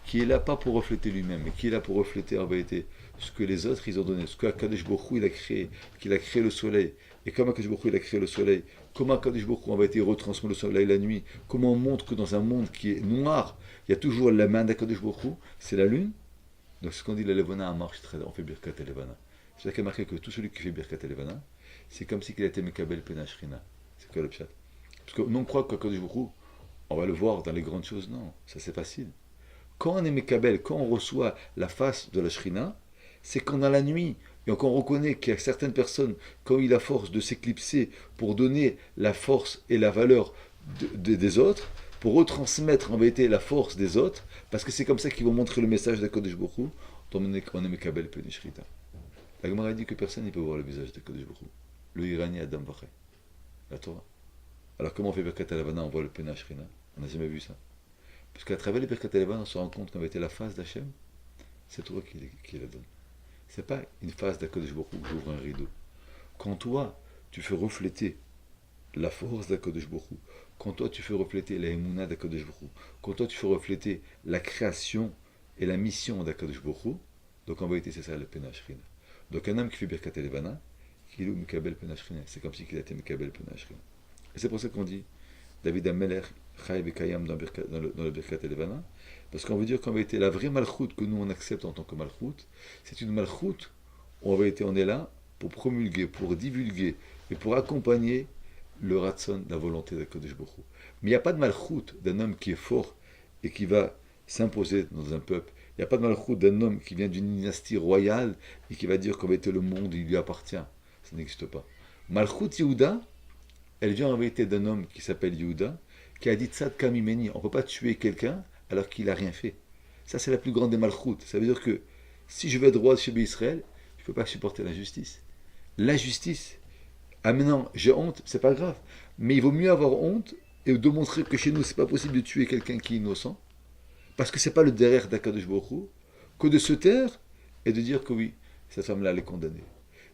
qui est là pas pour refléter lui-même, mais qui est là pour refléter en vérité ce que les autres ils ont donné, ce que Akadosh Baruch Hu il a créé, qu'il a créé le soleil, et comme Akadosh Baruch Hu il a créé le soleil, comment Akadosh Baruch Hu en vérité retransmet le soleil la nuit, comment on montre que dans un monde qui est noir, il y a toujours la main d'Akadosh Baruch Hu, c'est la lune. Donc ce qu'on dit la Levana en marche très, on fait Birkat et Levana. C'est-à-dire qu'il y a marqué que tout celui qui fait Birkat et Levana, c'est comme si il était Mekabel Penashrina. C'est quoi le pshat? Parce que nous on croit qu'Akadosh Baruch Hu, on va le voir dans les grandes choses, non, ça c'est facile. Quand on est Mekabel, quand on reçoit la face de la Shrina, c'est quand dans la nuit, et qu'on reconnaît qu'il y a certaines personnes qui ont eu la force de s'éclipser pour donner la force et la valeur des autres, pour retransmettre en vérité la force des autres, parce que c'est comme ça qu'ils vont montrer le message d'Akadosh Baruch Hu, on est Mekabel Penashrita. La Gemara dit que personne ne peut voir le visage d'Akadosh Baruch Hu. Le Irani Adam Vachay. La Torah. Alors comment on fait Birkat Alavana, on voit le Penashrina? On n'a jamais vu ça. Parce qu'à travers les Birkat Alavana, on se rend compte qu'en vérité la face d'Hachem, c'est toi qui la donne. C'est pas une face d'Akadosh Baruch Hu qui ouvre un rideau. Quand toi, tu fais refléter la force d'Akadosh Baruch Hu, quand toi tu fais refléter la Emouna d'Akadosh Baruch Hu, quand toi tu fais refléter la création et la mission d'Akadosh Baruch Hu, donc en vérité c'est ça le Penashrina. Donc un homme qui fait Birkat Elevana, qui loue Mikabel Penashrina, c'est comme si il était Mikabel Penashrina. Et c'est pour ça qu'on dit David Ameler Chai Vekayam dans le Birkat Elevana, parce qu'on veut dire qu'en vérité la vraie malchoute que nous on accepte en tant que malchoute, c'est une malchoute où en vérité on est là pour promulguer, pour divulguer et pour accompagner le ratson, la volonté d'Akadosh Baruch Hu. Mais il n'y a pas de malchoute d'un homme qui est fort et qui va s'imposer dans un peuple. Il n'y a pas de malchoute d'un homme qui vient d'une dynastie royale et qui va dire qu'en vérité le monde il lui appartient. Ça n'existe pas. Malchoute Yehuda, elle vient en vérité d'un homme qui s'appelle Yehuda, qui a dit Tzad Kamimeni, on ne peut pas tuer quelqu'un alors qu'il n'a rien fait. Ça c'est la plus grande des malchoutes. Ça veut dire que si je veux être roi chez Israël, je ne peux pas supporter l'injustice. L'injustice, ah maintenant j'ai honte, c'est pas grave, mais il vaut mieux avoir honte et de montrer que chez nous c'est pas possible de tuer quelqu'un qui est innocent, parce que c'est pas le derrière d'Akadosh Baruch Hu, que de se taire et de dire que oui, cette femme-là elle est condamnée.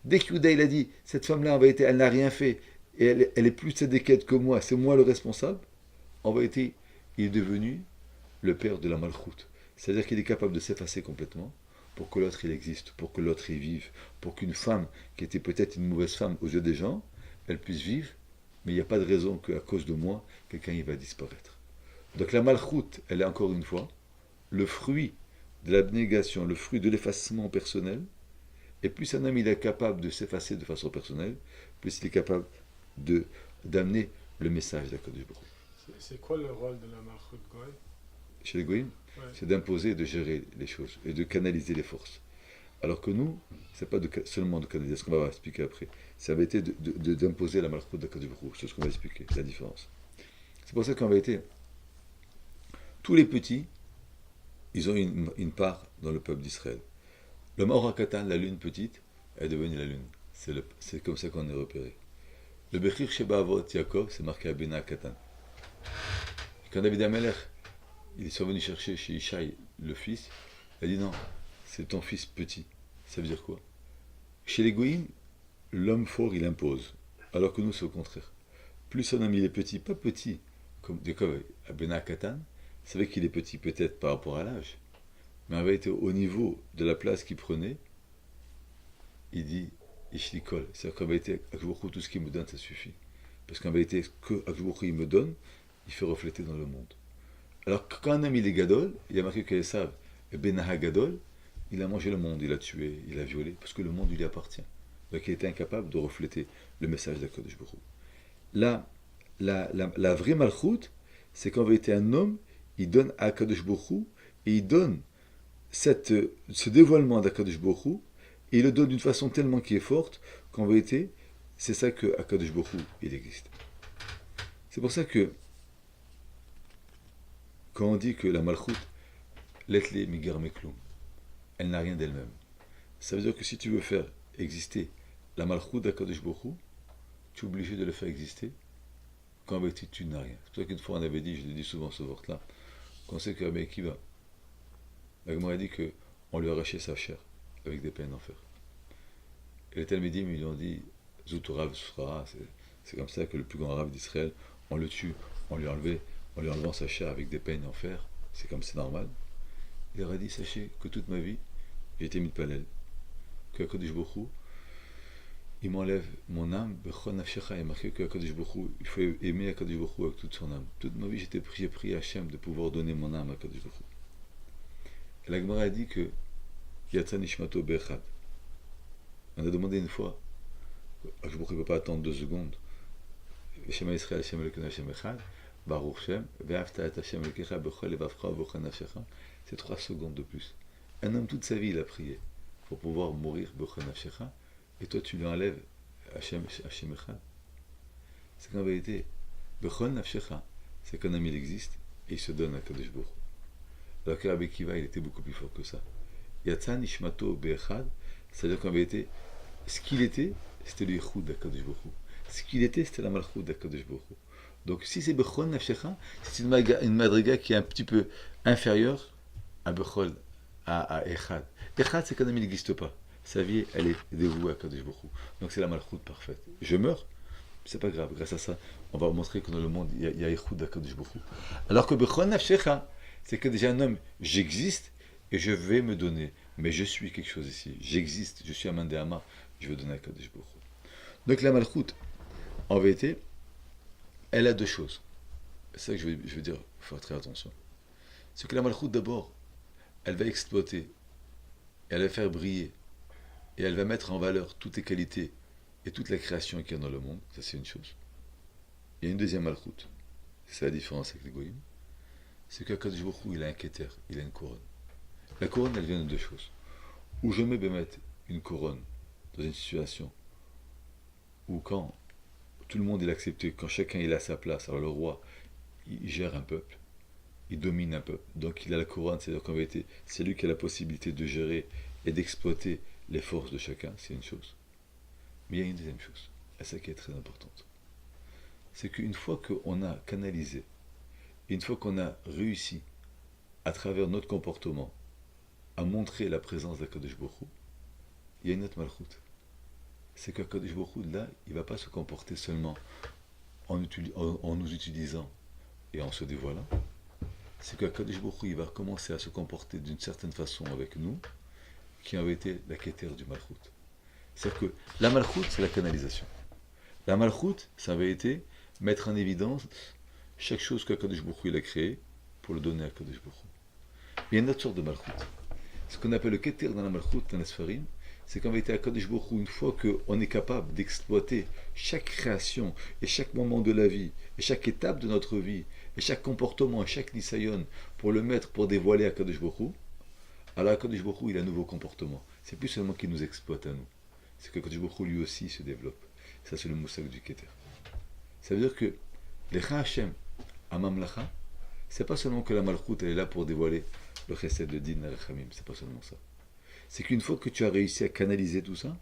Dès que Yehuda il a dit cette femme-là en vérité elle n'a rien fait et elle est plus sédéquette que moi, c'est moi le responsable, en vérité il est devenu le père de la malchoute. C'est-à-dire qu'il est capable de s'effacer complètement pour que l'autre il existe, pour que l'autre il vive, pour qu'une femme qui était peut-être une mauvaise femme aux yeux des gens, elle puisse vivre, mais il n'y a pas de raison qu'à cause de moi, quelqu'un il va disparaître. Donc la malchoute, elle est encore une fois le fruit de l'abnégation, le fruit de l'effacement personnel, et plus un homme il est capable de s'effacer de façon personnelle, plus il est capable d'amener le message d'Akadosh Baruch Hu. C'est quoi le rôle de la Malchut Goy? Chez les Goïms, c'est d'imposer et de gérer les choses, et de canaliser les forces. Alors que nous, c'est pas seulement de canaliser, ce qu'on va expliquer après. Ça avait été d'imposer la malchoute d'Akadosh Baruch Hu, c'est ce qu'on va expliquer, la différence. C'est pour ça qu'en vérité, tous les petits, ils ont une part dans le peuple d'Israël. Le Maorakatan, la lune petite, est devenue la lune. C'est comme ça qu'on est repéré. Le Bechir Sheba Avot Yaakov, c'est marqué à Bena Katan. Quand David Ameler, ils sont venus chercher chez Ishaï le fils, il a dit non, c'est ton fils petit. Ça veut dire quoi? Chez les Goïms, l'homme fort il impose, alors que nous c'est au contraire. Plus un homme il est petit, pas petit, comme à Bena Katan, c'est vrai qu'il est petit peut-être par rapport à l'âge, mais en vérité au niveau de la place qu'il prenait, il dit Ishlikol, c'est-à-dire qu'en vérité, tout ce qu'il me donne ça suffit. Parce qu'en vérité, ce que il me donne, il fait refléter dans le monde. Alors quand un homme il est gadol, il a marqué qu'elle savent, Benaha gadol, il a mangé le monde, il a tué, il a violé, parce que le monde lui appartient. Donc il était incapable de refléter le message d'Akadosh Baruch Hu. La vraie malchoute, c'est qu'en vérité un homme, il donne à Akadosh Baruch Hu, et il donne ce dévoilement d'Akadosh Baruch Hu, et il le donne d'une façon tellement qui est forte qu'en vérité, c'est ça que Akadosh Baruch Hu, il existe. C'est pour ça que quand on dit que la Malchut, l'etle migar meklum, elle n'a rien d'elle-même. Ça veut dire que si tu veux faire exister la Malchut d'Akadosh Baruch Hu, tu es obligé de le faire exister quand en vérité tu n'as rien. C'est pour ça qu'une fois on avait dit, je le dis souvent ce word-là, qu'on sait que Rabbi Akiva, la Gemara a dit qu'on lui a arraché sa chair avec des peines d'enfer. Et les Talmidim, ils lui ont dit, Zoutourav Sfra, c'est comme ça que le plus grand arabe d'Israël, on le tue, on lui enlevant sa chair avec des peines d'enfer, c'est comme c'est normal. Il leur a dit, sachez que toute ma vie, j'ai été mitpalel, que Akadosh Baruch Hu, il m'enlève mon âme, Bechon Nafshecha, il est marqué que Akadosh Baruch Hu, il faut aimer Akadosh Baruch Hu avec toute son âme. Toute ma vie, j'ai prié à Hachem de pouvoir donner mon âme à Akadosh Baruch Hu. Et la Gemara a dit que Yatsa Nishmato Bechad. On a demandé une fois, Akadosh Baruch Hu ne peut pas attendre 2 secondes. Shema Yisrael, Shem Elokeinu Hashem Echad, Baruch Shem, Ve'afta et Hashem Elokecha, Bechol Levavcha, Bechol Nafshecha. C'est 3 secondes de plus. Un homme toute sa vie, il a prié pour pouvoir mourir, Bechol Nafshecha. Et toi, tu lui enlèves Hashem Echad. C'est qu'en vérité, Bechol Nafshecha, c'est qu'un homme il existe et il se donne à Kadosh Baruch Hu. Alors que Rabbi Akiva, il était beaucoup plus fort que ça. Yatsa Nishmato Be'echad, c'est-à-dire qu'en vérité, ce qu'il était, c'était le Yichud d'Akadosh Baruch Hu. Ce qu'il était, c'était la Malchut d'Akadosh Baruch Hu. Donc si c'est Bechol Nafshecha, c'est une madriga qui est un petit peu inférieure à Bechol, à Echad. Echad, c'est qu'un homme il n'existe pas. Sa vie, elle est dévouée à Kadosh Baruch Hu. Donc c'est la Malchut parfaite. Je meurs, c'est pas grave. Grâce à ça, on va montrer que dans le monde, il y a Yichud à Kadosh Baruch Hu. Alors que Bechol Nafshecha, c'est que déjà un homme, j'existe et je vais me donner. Mais je suis quelque chose ici. J'existe, je suis Aman de Hama, je veux donner à Kadosh Baruch Hu. Donc la Malchut, en vérité, elle a 2 choses. C'est ça que je veux dire, il faut faire très attention. C'est que la Malchut, d'abord, elle va exploiter, elle va faire briller, et elle va mettre en valeur toutes les qualités et toute la création qu'il y a dans le monde. Ça, c'est une chose. Il y a une deuxième Malchut. C'est la différence avec les Goïm. C'est qu'Akadosh Baruch Hu, il a un keter, il a une couronne. La couronne, elle vient de 2 choses. Où je mets mettre une couronne dans une situation où quand tout le monde est accepté, quand chacun il a sa place, alors le roi, il gère un peuple, il domine un peuple, donc il a la couronne, c'est-à-dire qu'en vérité, c'est lui qui a la possibilité de gérer et d'exploiter les forces de chacun, c'est une chose. Mais il y a une deuxième chose, et ça qui est très importante. C'est qu'une fois qu'on a canalisé, une fois qu'on a réussi, à travers notre comportement, à montrer la présence d'Akadosh Baruch Hu, il y a une autre malchut. C'est qu'Akadosh Baruch Hu, là, il ne va pas se comporter seulement en nous utilisant et en se dévoilant. C'est qu'Akadosh Baruch Hu, il va commencer à se comporter d'une certaine façon avec nous, qui avait été la keter du malchut. C'est-à-dire que la malchut, c'est la canalisation. La malchut, ça avait été mettre en évidence chaque chose qu'Akadosh Baruch Hu, il a créée pour le donner à Akadosh Baruch Hu. Il y a une autre sorte de malchut. Ce qu'on appelle le keter dans la malchut, dans la sfarim, c'est qu'en vérité, Akadosh Baruch Hu, une fois qu'on est capable d'exploiter chaque création et chaque moment de la vie, et chaque étape de notre vie, et chaque comportement, et chaque nisayon, pour le mettre, pour dévoiler Akadosh Baruch Hu, alors Akadosh Baruch Hu, il a un nouveau comportement. C'est plus seulement qu'il nous exploite à nous. C'est qu'Akadosh Baruch Hu, lui aussi, se développe. Ça, c'est le moussak du keter. Ça veut dire que l'Echa Hashem, Amamlacha, c'est pas seulement que la malchut, elle est là pour dévoiler le chesed de din al-Khamim, c'est pas seulement ça. C'est qu'une fois que tu as réussi à canaliser tout ça,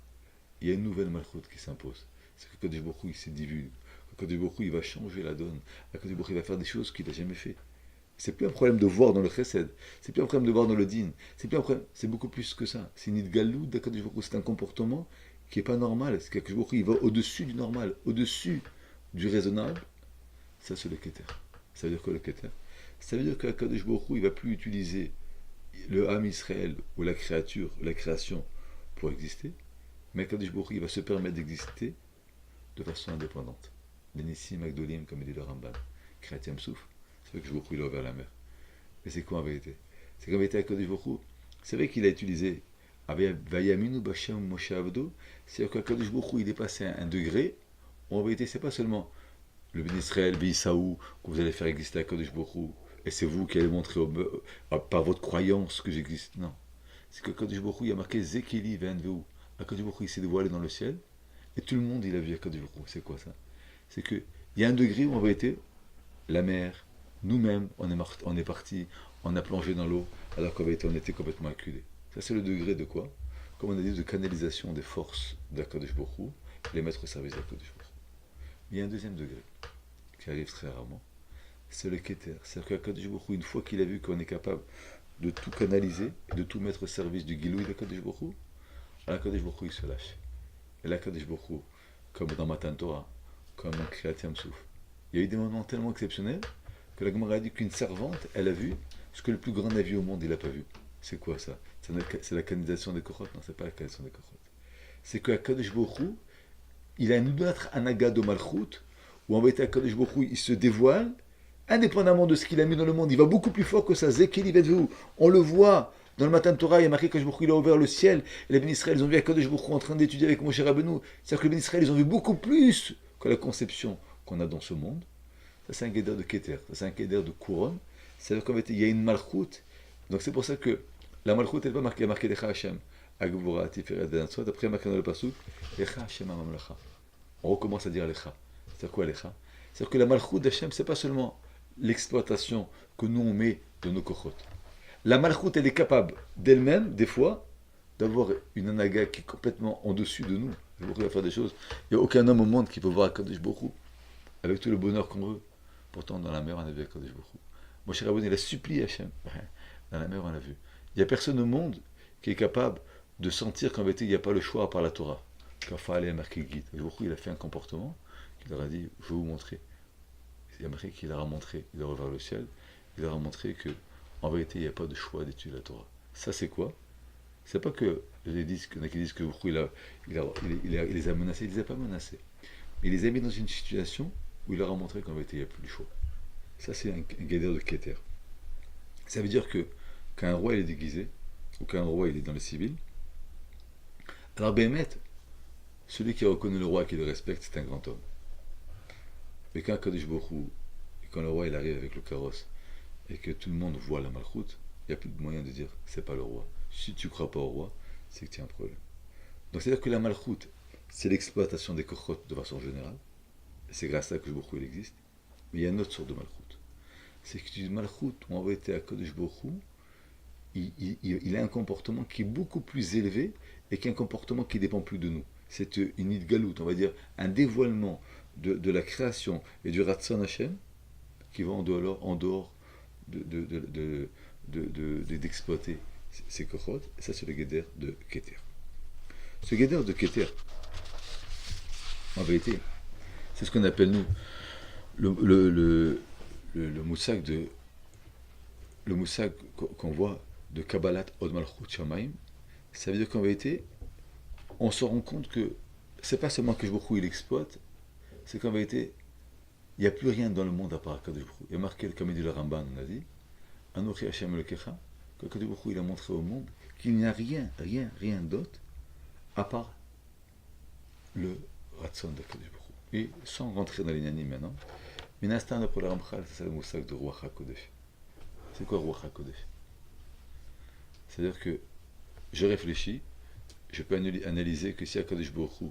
il y a une nouvelle malchut qui s'impose. C'est que Kadosh Baruch Hu, il s'est divulgué. Kadosh Baruch Hu, il va changer la donne. Kadosh Baruch Hu, il va faire des choses qu'il n'a jamais fait. C'est plus un problème de voir dans le chesed, c'est plus un problème de voir dans le din, c'est beaucoup plus que ça. C'est une idgalou d'Akadosh Baruch Hu, c'est un comportement qui n'est pas normal. C'est qu'Akadosh Baruch Hu, il va au-dessus du normal, au-dessus du raisonnable. Ça, c'est le keter. Ça veut dire quoi le keter? Ça veut dire qu'Akadosh Baruch Hu, il ne va plus utiliser le Ham Israël ou la créature, la création pour exister, mais Akadosh Baruch Hu, il va se permettre d'exister de façon indépendante. Les Nissim Agdolim, comme il dit le Ramban, Kriyat Souf, c'est vrai que Baruch Hu, il a ouvert la mer. Mais c'est quoi en vérité? C'est qu'en vérité, Akadosh Baruch Hu, c'est vrai qu'il a utilisé Vayaminu Bashem Moshe Avdo, c'est-à-dire qu'Akadosh Baruch Hu, il est passé à un degré où en vérité, c'est pas seulement le Ben Israël, Beisaou, que vous allez faire exister Akadosh Baruch Hu, et c'est vous qui allez montrer par votre croyance que j'existe. Non. c'est que Kadosh Baruch Hu, il y a marqué Zekeli Venveu. Kadosh Baruch Hu, il s'est dévoilé dans le ciel, et tout le monde, il a vu Kadosh Baruch Hu. C'est quoi ça? C'est que il y a un degré où en vérité, la mer, nous-mêmes, on est parti, on a plongé dans l'eau, alors qu'en vérité, on était complètement acculés. Ça, c'est le degré de quoi? Comme on a dit, de canalisation des forces d'Akadosh Baruch Hu, les mettre au service d'Akadosh Baruch Hu. Il y a un deuxième degré, qui arrive très rarement, c'est le Keter. C'est-à-dire qu'Akadosh Baruch Hu, une fois qu'il a vu qu'on est capable de tout canaliser, et de tout mettre au service du Gilouï d'Akadosh Baruch Hu, alors Akadosh Baruch Hu, il se lâche. Et là, Akadosh Baruch Hu, comme dans Matan Torah, comme en Kriyat Yam Souf, il y a eu des moments tellement exceptionnels que la Gemara a dit qu'une servante, elle a vu ce que le plus grand navire au monde, il n'a pas vu. C'est quoi ça? C'est la canalisation des Kochot? Non, c'est pas la canalisation des Kochot. C'est que Akadosh Baruch Hu, il a une autre anaga de Malchut, où en vérité Akadosh Baruch Hu, il se dévoile, indépendamment de ce qu'il a mis dans le monde, il va beaucoup plus fort que ça. Zekeli Vedveu. On le voit dans le Matan Torah, il y a marqué qu'Akadosh Baruch Hu, il a ouvert le ciel, et les Bénis Israël, ils ont vu Akadosh Baruch Hu en train d'étudier avec Moshe Rabbeinu. C'est-à-dire que les Bénis Israël, ils ont vu beaucoup plus que la conception qu'on a dans ce monde. Ça, c'est un guédère de Keter, ça, c'est un guédère de couronne. C'est-à-dire qu'en fait, il y a une Malchut. Donc c'est pour ça que la Malchut, elle n'est pas marquée, marquée Lecha Hashem. Agvora, Tiferet, Venansot. Après, marqué dans le Pasuk, Lecha Hashem Amamlecha. On recommence à dire Lecha. C'est quoi Lecha? C'est-à-dire que la Malchut d'Hashem, c'est pas seulement l'exploitation que nous on met de nos kochot. La Malchut, elle est capable d'elle-même, des fois, d'avoir une anaga qui est complètement en dessus de nous. Il va faire des choses. Il n'y a aucun homme au monde qui peut voir Akadosh Baruch Hu avec tout le bonheur qu'on veut. Pourtant, dans la mer, on a vu Akadosh Baruch Hu. Moshe Rabbeinu, il a supplié Hachem. Dans la mer, on l'a vu. Il n'y a personne au monde qui est capable de sentir qu'en vérité, il n'y a pas le choix par la Torah. Quand Fa'al a marqué guide. Il a fait un comportement qu'il leur a dit, je vais vous montrer. Il a marqué qu'il leur a montré, il a ouvert le ciel, il leur a montré que en vérité, il n'y a pas de choix d'étudier la Torah. Ça, c'est quoi? C'est pas que les disent, qu'il y en a qui disent que il les a menacés, il ne les a pas menacés. Mais il les a mis dans une situation où il leur a montré qu'en vérité, il n'y a plus de choix. Ça, c'est un guédère de Keter. Ça veut dire que quand un roi il est déguisé, ou qu'un roi il est dans le civil, alors Béhémet, celui qui reconnaît le roi et qui le respecte, c'est un grand homme. Mais quand Kadosh Baruch Hu, et quand le roi il arrive avec le carrosse, et que tout le monde voit la malchoute, il n'y a plus de moyen de dire c'est pas le roi. Si tu ne crois pas au roi, c'est que tu as un problème. Donc c'est-à-dire que la malchoute, c'est l'exploitation des kochot de façon générale, et c'est grâce à ça que Baruch Hu il existe. Mais il y a une autre sorte de malchoute. C'est que du malchoute où on va être à Kadosh Baruch Hu, il a un comportement qui est beaucoup plus élevé et qui est un comportement qui ne dépend plus de nous. C'est une idgalout, on va dire, un dévoilement de la création et du Ratzon Hashem qui va en dehors d'exploiter ces kochot. Ça, c'est le guédère de Keter. Ce guédère de Keter, en vérité, c'est ce qu'on appelle, nous, le moussag qu'on voit de Kabbalat Od Malchut Shamayim. Ça veut dire qu'en vérité, on se rend compte que c'est pas seulement que Baruch Hu il exploite, c'est qu'en vérité, il n'y a plus rien dans le monde à part Kadosh Baruch Hu. Il y a marqué, comme il dit le Ramban, on a dit, Anochi Hashem Elokecha, que Kadosh Baruch Hu il a montré au monde qu'il n'y a rien d'autre à part le Ratzon de Kadosh Baruch Hu. Et sans rentrer dans les nyanim maintenant, Minastan pour le Ramchal, c'est le moussag de Ruach HaKodesh. C'est quoi Ruach HaKodesh? C'est-à-dire que je réfléchis, je peux analyser que si Akadosh Baruch Hu,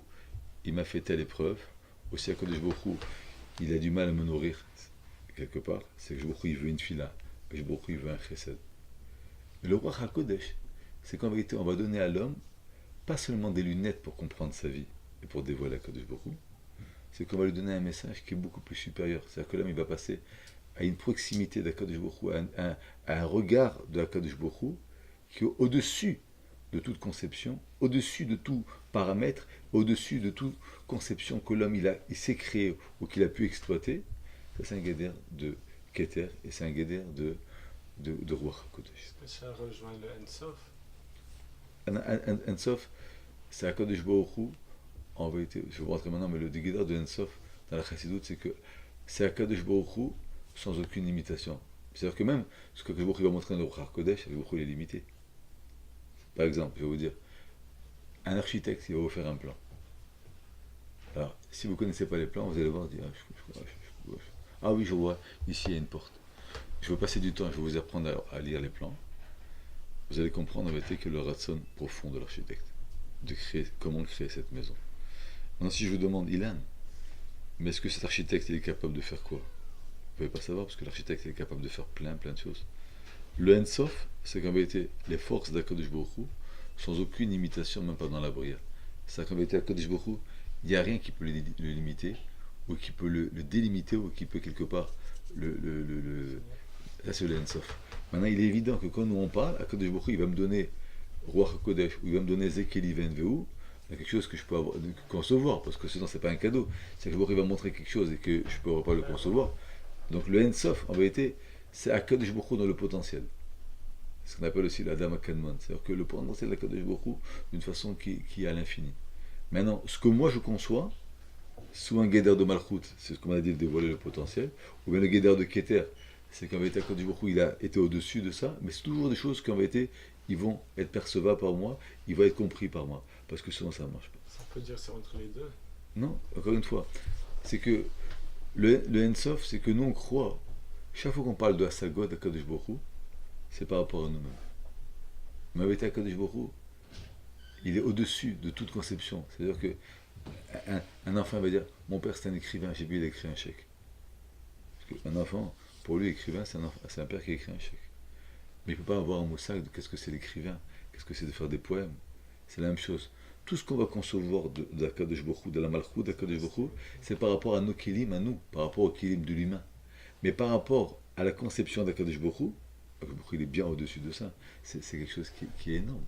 il m'a fait telle épreuve, ou si Akadosh Baruch Hu, il a du mal à me nourrir, quelque part, c'est que Baruch Hu, il veut une fila, que Baruch Hu, il veut un chesed. Mais le Ruach HaKodesh, c'est qu'en vérité, on va donner à l'homme pas seulement des lunettes pour comprendre sa vie et pour dévoiler Akadosh Baruch Hu, c'est qu'on va lui donner un message qui est beaucoup plus supérieur. C'est-à-dire que l'homme, il va passer à une proximité d'Akadosh Baruch Hu, à un regard de Akadosh Baruch Hu, qui est au-dessus de toute conception, au-dessus de tout paramètre, au-dessus de toute conception que l'homme il s'est créé ou qu'il a pu exploiter. Ça, c'est un guédère de Keter et c'est un guédère de Ruach HaKodesh. Est-ce que ça rejoint le Ensof? Ensof, c'est Akadosh Baruch Hu. En vérité, je vais vous rentrer maintenant, mais le guédère de Ensof dans la Chassidoute, c'est que c'est Akadosh Baruch Hu sans aucune limitation. C'est-à-dire que même ce que Baruch Hu va montrer dans le Ruach HaKodesh, Baruch Hu il est limité. Par exemple, je vais vous dire, un architecte, il va vous faire un plan. Alors, si vous ne connaissez pas les plans, vous allez voir, dire, ah oui, je vois, ici il y a une porte. Je vais passer du temps, je vais vous apprendre à lire les plans. vous allez comprendre en vérité que le ratson profond de l'architecte, de créer, comment créer cette maison. Maintenant, si je vous demande, Ilan, mais est-ce que cet architecte il est capable de faire quoi? Vous ne pouvez pas savoir parce que l'architecte est capable de faire plein de choses. Le Ensof, c'est qu'en vérité, les forces d'Akadosh Baruch Hu, sans aucune imitation, même pas dans la bria. C'est qu'en vérité, Akadosh Baruch Hu, il n'y a rien qui peut le limiter, ou qui peut le délimiter, ou qui peut quelque part ça c'est le Ensof. Maintenant, il est évident que quand nous on parle, Akadosh Baruch Hu, il va me donner Roi HaKodesh, ou il va me donner Zekeli Venveu, quelque chose que je peux avoir, concevoir, parce que sinon c'est pas un cadeau. C'est que il va montrer quelque chose et que je ne peux pas le concevoir. Donc le Ensof, en vérité, c'est Akadosh Baruch Hu dans le potentiel. Ce qu'on appelle aussi la Dama Kanman. C'est-à-dire que le potentiel de Akadosh Baruch Hu d'une façon qui est à l'infini. Maintenant, ce que moi je conçois, sous un guédère de Malchut, c'est ce qu'on a dit de dévoiler le potentiel, ou bien le guédère de Keter, c'est qu'en vérité, Akadosh Baruch Hu, il a été au-dessus de ça, mais c'est toujours des choses qu'en vérité, ils vont être percevables par moi, ils vont être compris par moi, parce que sinon ça ne marche pas. Ça peut dire c'est entre les deux. Non, encore une fois, c'est que le Ensof, c'est que nous on croit, chaque fois qu'on parle de Hasagot, d'Akadosh Baruch Hu, c'est par rapport à nous-mêmes. Mais avec Akadosh Baruch Hu, il est au-dessus de toute conception. C'est-à-dire que un enfant va dire mon père c'est un écrivain, j'ai vu il a écrit un chèque. Parce qu'un enfant, pour lui, écrivain, c'est un père qui a écrit un chèque. Mais il ne peut pas avoir un moussag de qu'est-ce que c'est l'écrivain, qu'est-ce que c'est de faire des poèmes. C'est la même chose. Tout ce qu'on va concevoir d'Akadosh Baruch Hu, de la Malchut d'Akadosh Baruch Hu, c'est par rapport à nos kilim, à nous, par rapport au kilim de l'humain. Mais par rapport à la conception d'Akadosh Baruch Hu, il est bien au-dessus de ça. C'est quelque chose qui est énorme.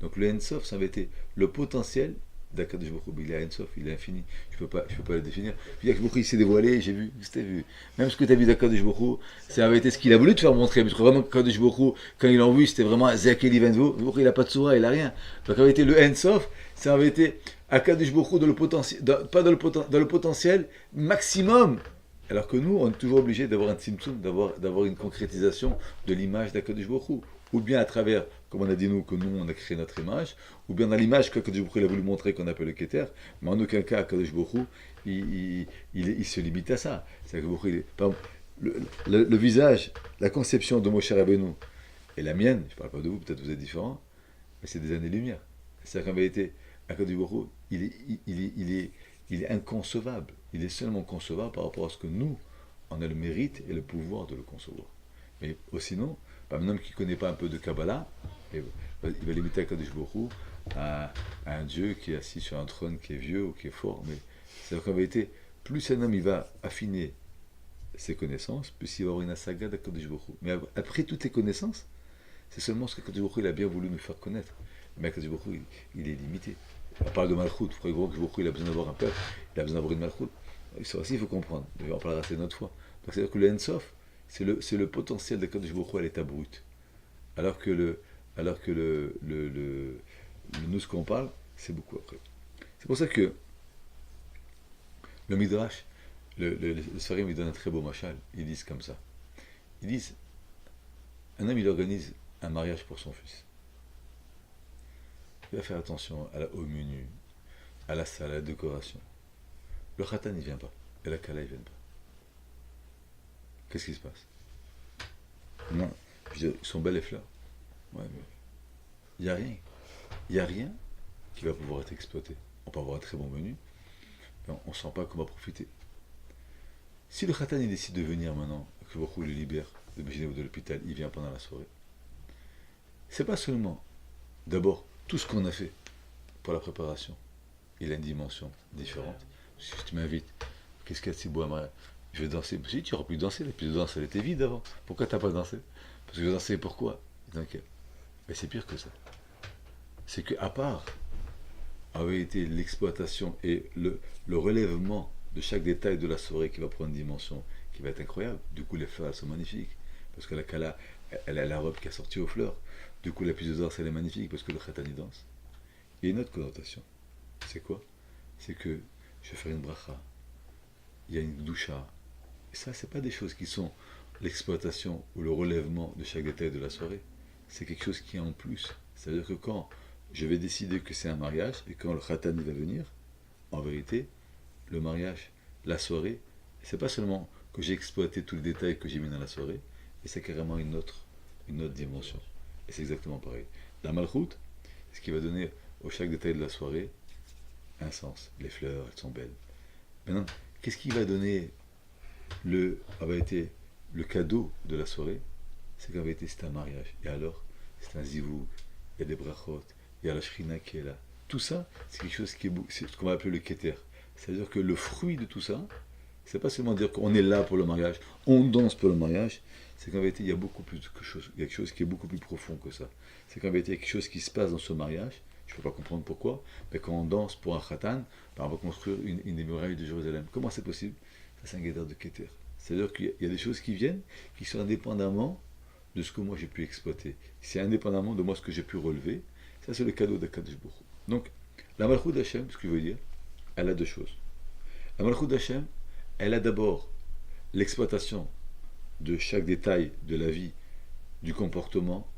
Donc le Ensof, ça avait été le potentiel d'Akadosh Baruch Hu. Il est Ensof, il est infini. Je peux pas le définir. Puis Akadosh Baruch Hu, il s'est dévoilé, j'ai vu, c'était vu. Même ce que tu as vu d'Akadosh Baruch Hu, ça avait été ce qu'il a voulu te faire montrer. Mais vraiment, Akadosh Baruch Hu, quand il l'a vu, c'était vraiment Zekeli Venvo. Il n'a pas de soura, il n'a rien. Donc avait été le Ensof, ça avait été Akadosh Baruch Hu dans le potentiel, pas dans le potentiel maximum. Alors que nous, on est toujours obligé d'avoir un tzimtzum, d'avoir une concrétisation de l'image d'Akadosh Baruch Hu. Ou bien à travers, comme on a dit nous, que nous, on a créé notre image, ou bien dans l'image qu'Akadosh Baruch Hu a voulu montrer qu'on appelle le Keter, mais en aucun cas, Akadosh Baruch Hu, il se limite à ça. C'est que par exemple, le visage, la conception de Moshe Rabbeinu et la mienne, je ne parle pas de vous, peut-être vous êtes différents, mais c'est des années-lumière. C'est-à-dire qu'en vérité, Akadosh Baruch Hu, il est inconcevable. Il est seulement concevable par rapport à ce que nous, on a le mérite et le pouvoir de le concevoir. Mais sinon, un homme qui ne connaît pas un peu de Kabbalah, il va limiter Akadosh Baruch Hu à un Dieu qui est assis sur un trône qui est vieux ou qui est fort. Mais c'est-à-dire qu'en vérité, plus un homme il va affiner ses connaissances, plus il va avoir une saga d'Akadosh Baruch Hu. Mais après toutes les connaissances, c'est seulement ce qu'Akadosh Baruch Hu il a bien voulu nous faire connaître. Mais Akadosh Baruch Hu, il est limité. On parle de Malchut, vous croyez que Baruch Hu, il a besoin d'avoir un peuple, il a besoin d'avoir une Malchut. Ça aussi, il faut comprendre. On parlera assez une autre fois. Donc, c'est-à-dire que le Ensof, c'est le potentiel d'Akadosh Baruch Hu à l'état brut. Alors que nous, ce qu'on parle, c'est beaucoup après. C'est pour ça que le Midrash, le Sfarim, il donne un très beau machal. Ils disent comme ça. Ils disent, un homme, il organise un mariage pour son fils. Il va faire attention au menu, à la salle, à la décoration. Le khatan, il ne vient pas. Et la kala, il ne vient pas. Qu'est-ce qui se passe? Non. Je veux dire, ils sont belles les fleurs. Ouais, mais il n'y a rien. Il n'y a rien qui va pouvoir être exploité. On peut avoir un très bon menu, mais on ne sent pas comment profiter. Si le khatan, il décide de venir maintenant, que Baruch Hu le libère de Béjiné ou de l'hôpital, il vient pendant la soirée. C'est pas seulement, d'abord, tout ce qu'on a fait pour la préparation. Il a une dimension différente. Si tu m'invites, qu'est-ce qu'il y a de si beau à mariage? Je vais danser. Si tu aurais pu danser, la piste de danse elle était vide avant. Pourquoi tu n'as pas dansé? Parce que je dansais pourquoi? Donc, mais c'est pire que ça. C'est qu'à part avait été l'exploitation et le relèvement de chaque détail de la soirée qui va prendre une dimension qui va être incroyable. Du coup, les fleurs elles sont magnifiques. Parce que la Kala, elle a la robe qui a sorti aux fleurs. Du coup, la piste de danse elle est magnifique parce que le Khatani danse. Il y a une autre connotation. C'est quoi? C'est que je vais faire une bracha. Il y a une doucha. Et ça, c'est pas des choses qui sont l'exploitation ou le relèvement de chaque détail de la soirée. C'est quelque chose qui est en plus. C'est-à-dire que quand je vais décider que c'est un mariage et quand le khatan va venir, en vérité, le mariage, la soirée, c'est pas seulement que j'ai exploité tous les détails que j'ai mis dans la soirée, mais c'est carrément une autre dimension. Et c'est exactement pareil. La malchoute, c'est ce qui va donner au chaque détail de la soirée un sens. Les fleurs, elles sont belles. Maintenant, qu'est-ce qui va donner avait été le cadeau de la soirée? C'est qu'avait été c'est un mariage. Et alors, c'est un zivoug, il y a des brachot, il y a la shrina qui est là. Tout ça, c'est quelque chose qui est, c'est ce qu'on va appeler le keter. C'est-à-dire que le fruit de tout ça, c'est pas seulement dire qu'on est là pour le mariage, on danse pour le mariage, c'est qu'en vérité, il y a beaucoup plus de choses, il y a quelque chose qui est beaucoup plus profond que ça. C'est qu'en vérité, il y a quelque chose qui se passe dans ce mariage, je ne peux pas comprendre pourquoi, mais quand on danse pour un khatan, ben on va construire une des murailles de Jérusalem. Comment c'est possible? Ça, c'est un guédard de keter. C'est-à-dire qu'il y a des choses qui viennent, qui sont indépendamment de ce que moi j'ai pu exploiter. C'est indépendamment de moi ce que j'ai pu relever. Ça, c'est le cadeau d'Akadosh Baruch Hu. Donc, la Malchut d'Hachem, ce que je veux dire, elle a deux choses. La Malchut d'Hachem, elle a d'abord l'exploitation de chaque détail de la vie, du comportement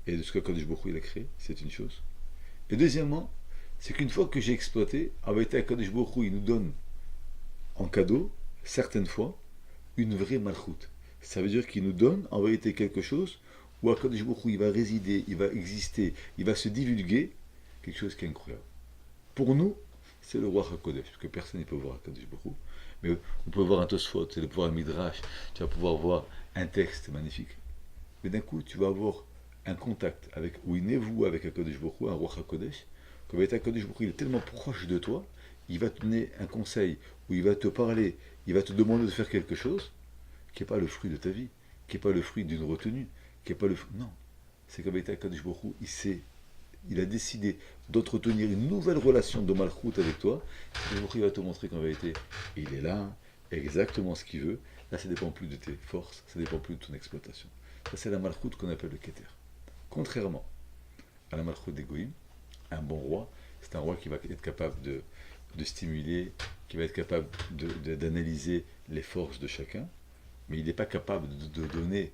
et de ce qu'Akadosh Baruch Hu il a créé, c'est une chose. Et deuxièmement, c'est qu'une fois que j'ai exploité, avec Akadosh Baruch Hu, il nous donne en cadeau, certaines fois, une vraie Malchut. Ça veut dire qu'il nous donne en vérité quelque chose où Akadosh Baruch Hu, il va résider, il va exister, il va se divulguer, quelque chose qui est incroyable. Pour nous, c'est le roi HaKodesh, parce que personne ne peut voir Akadosh Baruch Hu. Mais on peut voir un Tosfot, c'est le pouvoir Midrash, tu vas pouvoir voir un texte magnifique. Mais d'un coup, tu vas avoir un contact avec, ou une évoue avec Akadosh Baruch Hu, un roi HaKodesh, que Akadosh Baruch Hu, il est tellement proche de toi, il va te donner un conseil, ou il va te parler, il va te demander de faire quelque chose, qui n'est pas le fruit de ta vie, qui n'est pas le fruit d'une retenue, qui n'est pas le fruit... Non, c'est qu'avec Akadosh Baruch Hu, il a décidé d'entretenir une nouvelle relation de malchoute avec toi. Akadosh Baruch Hu va te montrer qu'en vérité, il est là, exactement ce qu'il veut. Là, ça ne dépend plus de tes forces, ça ne dépend plus de ton exploitation. Ça, c'est la malchoute qu'on appelle le keter. Contrairement à la malchoute des goïms, un bon roi, c'est un roi qui va être capable de stimuler, qui va être capable d'analyser les forces de chacun, mais il n'est pas capable de donner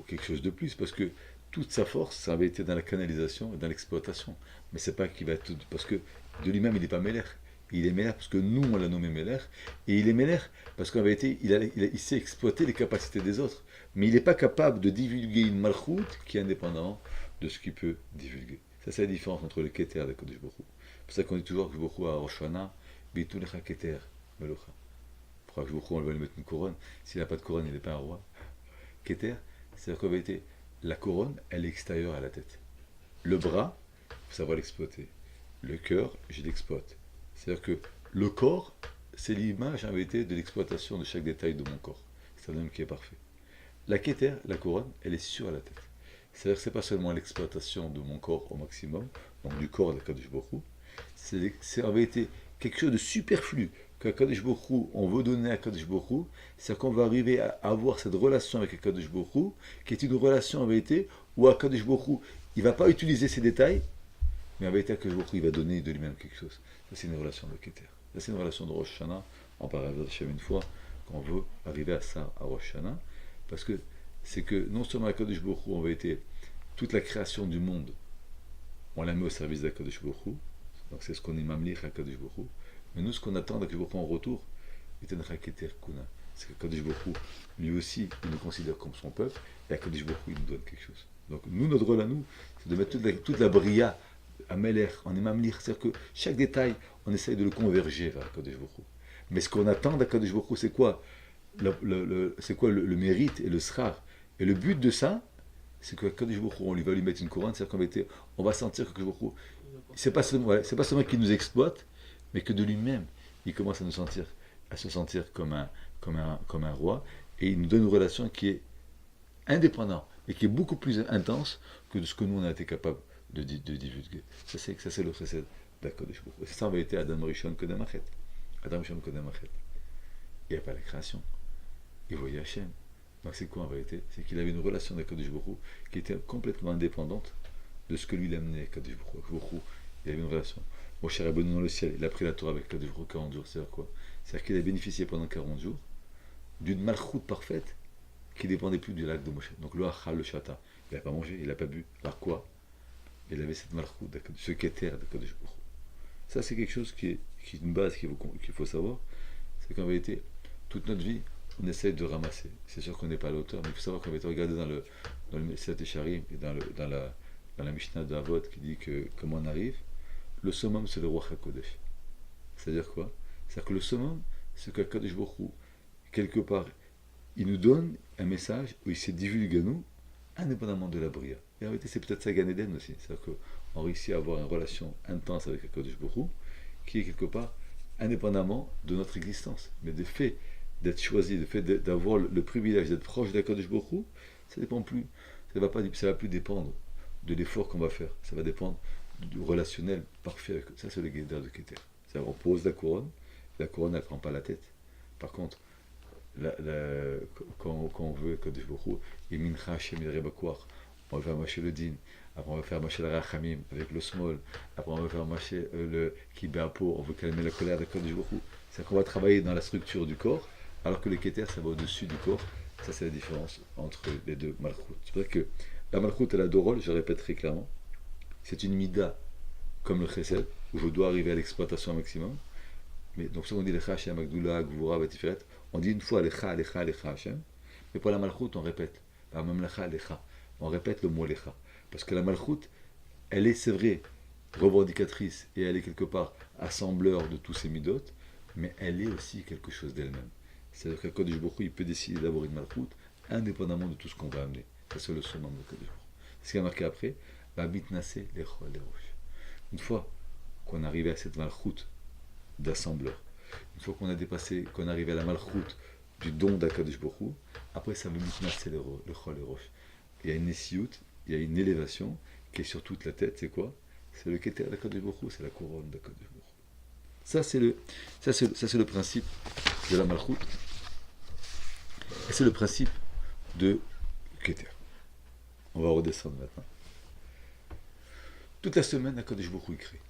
quelque chose de plus, parce que toute sa force, ça avait été dans la canalisation et dans l'exploitation. Mais c'est pas qu'il va être... Parce que de lui-même, il n'est pas Méler. Il est Méler parce que nous, on l'a nommé Méler. Et il est Méler parce qu'en vérité, il sait exploiter les capacités des autres. Mais il n'est pas capable de divulguer une malchoute qui est indépendante de ce qu'il peut divulguer. Ça, c'est la différence entre le Keter et le Kodesh Baruch Hu. C'est pour ça qu'on dit toujours que Baruch Hu a Rosh Hashanah, Bitul Lecha Keter, Melocha. Pourquoi que Baruch Hu, on va lui mettre une couronne? S'il n'a pas de couronne, il n'est pas un roi. Keter, c'est-à-dire qu'en vérité, la couronne, elle est extérieure à la tête. Le bras, il faut savoir l'exploiter. Le cœur, je l'exploite. C'est-à-dire que le corps, c'est l'image en vérité de l'exploitation de chaque détail de mon corps. C'est un homme qui est parfait. La Keter, la couronne, elle est sur la tête. C'est-à-dire que ce n'est pas seulement l'exploitation de mon corps au maximum, donc du corps de Kadosh Baruch Hu, c'est en vérité quelque chose de superflu qu'à Kadosh Baruch Hu, on veut donner à Kadosh Baruch Hu, c'est qu'on va arriver à avoir cette relation avec Kadosh Baruch Hu, qui est une relation en vérité où Kadosh Baruch Hu, il ne va pas utiliser ces détails, mais en vérité Kadosh Baruch Hu, il va donner de lui-même quelque chose. Ça, c'est une relation de Keter. Ça, c'est une relation de Rosh Hashanah. On parlera de une fois qu'on veut arriver à ça, à Rosh Hashanah, parce que c'est que non seulement à Kadosh Baruch Hu, en vérité, toute la création du monde, on la met au service d'Akadosh Baruch Hu, donc c'est ce qu'on est mamlich à Kadosh Baruch Hu. Mais nous, ce qu'on attend d'Akadosh Baruch Hu en retour, c'est qu'Akadosh Baruch Hu, lui aussi, il nous considère comme son peuple, et Akadosh Baruch Hu, il nous donne quelque chose. Donc nous, notre rôle à nous, c'est de mettre toute la bria à Meler, on est mamlich, c'est-à-dire que chaque détail, on essaye de le converger vers Akadosh Baruch Hu. Mais ce qu'on attend d'Akadosh Baruch Hu, c'est quoi c'est quoi le mérite et le srar? Et le but de ça, c'est que quand on lui va lui mettre une couronne, c'est-à-dire qu'en vérité, on va sentir que c'est pas seulement qu'il nous exploite, mais que de lui-même, il commence à se sentir comme un roi, et il nous donne une relation qui est indépendante et qui est beaucoup plus intense que de ce que nous on a été capable de divulguer. Ça c'est le chesed d'Akadosh Baruch Hu. C'est ça en vérité Adam Rishon Kodem Achet. Adam Rishon Kodem Achet. Il n'y a pas la création. Il voyait Hachem. Donc c'est quoi en vérité? C'est qu'il avait une relation avec Kadosh Baruch Hu qui était complètement indépendante de ce que lui l'amenait Kadosh Baruch Hu. Il avait une relation. Moshe Rabbeinu dans le ciel, il a pris la Torah avec Kadosh Baruch Hu 40 jours. C'est-à-dire quoi? C'est-à-dire qu'il a bénéficié pendant 40 jours d'une malchoute parfaite qui ne dépendait plus du lac de Moshe. Donc le Achal, le Shata, il n'a pas mangé, il n'a pas bu. Alors quoi? Il avait cette malchoute, ce Keter de Kadosh Baruch Hu. Ça c'est quelque chose qui est une base qu'il faut savoir. C'est qu'en vérité, toute notre vie, on essaye de ramasser. C'est sûr qu'on n'est pas à l'auteur, mais il faut savoir qu'on va regarder dans le Mesilat Yesharim et dans la Mishnah de Avot qui dit que comment on arrive, le summum c'est le roi HaKodesh. C'est-à-dire quoi? C'est-à-dire que le summum, c'est qu'Akadosh Baruch Hu, quelque part, il nous donne un message où il se divulgue à nous, indépendamment de la bria. Et en réalité, c'est peut-être ça Gan Eden aussi. C'est-à-dire qu'on réussit à avoir une relation intense avec Akadosh Baruch Hu, qui est quelque part indépendamment de notre existence. Mais le fait d'être choisi, le fait d'avoir le privilège d'être proche d'Akadosh Baruch Hu, ça dépend plus. Ça va plus dépendre de l'effort qu'on va faire. Ça va dépendre du relationnel parfait avec eux. Ça, c'est le guédard de Keter. C'est-à-dire on pose la couronne elle ne prend pas la tête. Par contre, quand on veut Kadosh Baruch Hu, et Mincha Hashem Yireh Bakwach, on va faire marcher le din, après on va faire marcher le Rachamim avec le small, après on va faire marcher le Kibeapo, on veut calmer la colère de Kadosh Baruch Hu. C'est qu'on va travailler dans la structure du corps, alors que le Keter ça va au-dessus du corps. Ça c'est la différence entre les deux Malchut. C'est pour ça que la Malchut elle a deux rôles, je répète très clairement. C'est une mida comme le Chesed, où je dois arriver à l'exploitation maximum. Mais donc, ça on dit Lecha Hashem, Agdula, Gvura, Batiferet, on dit une fois Lecha, Lecha, Lecha Hashem. Mais pour la Malchut, on répète. Même Lecha, Lecha. On répète le mot Lecha. Parce que la Malchut, elle est, c'est vrai, revendicatrice et elle est quelque part assembleur de tous ces midot, mais elle est aussi quelque chose d'elle-même. C'est-à-dire qu'Akadosh Baruch Hu, il peut décider d'avoir une Malchut indépendamment de tout ce qu'on va amener. Ça, c'est le summum de Akadosh Baruch Hu. Ce qui a marqué après, va mitnasser les chol, les roches. Une fois qu'on arrive à cette Malchut, d'assembleur. Une fois qu'on a dépassé, qu'on est arrivé à la malchoute du don d'Akadosh Baruch Hu, après ça veut mitnasser le chol et roche. Il y a une nessiout, il y a une élévation qui est sur toute la tête, c'est quoi? C'est le keter d'Akadosh Baruch Hu, c'est la couronne d'Akadosh Baruch Hu. Ça c'est le principe de la malchoute. Et c'est le principe de keter. On va redescendre maintenant. Toute la semaine, Akadosh Baruch Hu crée.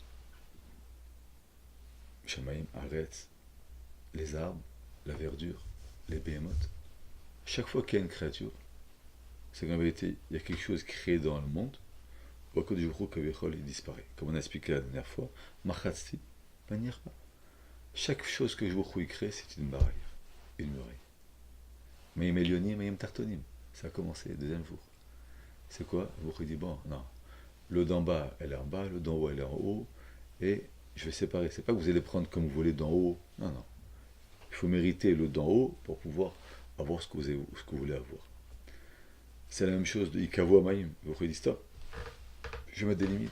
Shamaim, Aretz, les arbres, la verdure, les béhémotes. Chaque fois qu'il y a une créature, c'est qu'en vérité, il y a quelque chose créé dans le monde, ou à cause du jour il disparaît. Comme on a expliqué la dernière fois, Machatzti, manière pas. Chaque chose que Jourou crée, c'est une barrière, une muraille. Mayim Elionim, Mayim Tartonim. Ça a commencé, deuxième jour. C'est quoi? Jourou dit, bon, non. L'eau d'en bas, elle est en bas, l'eau d'en haut, elle est en haut, et je vais séparer. C'est pas que vous allez prendre comme vous voulez d'en haut. Non, non. Il faut mériter l'eau d'en haut pour pouvoir avoir ce que vous voulez avoir. C'est la même chose de Ikavo Amaim. Vous dit stop. Je mets des limites.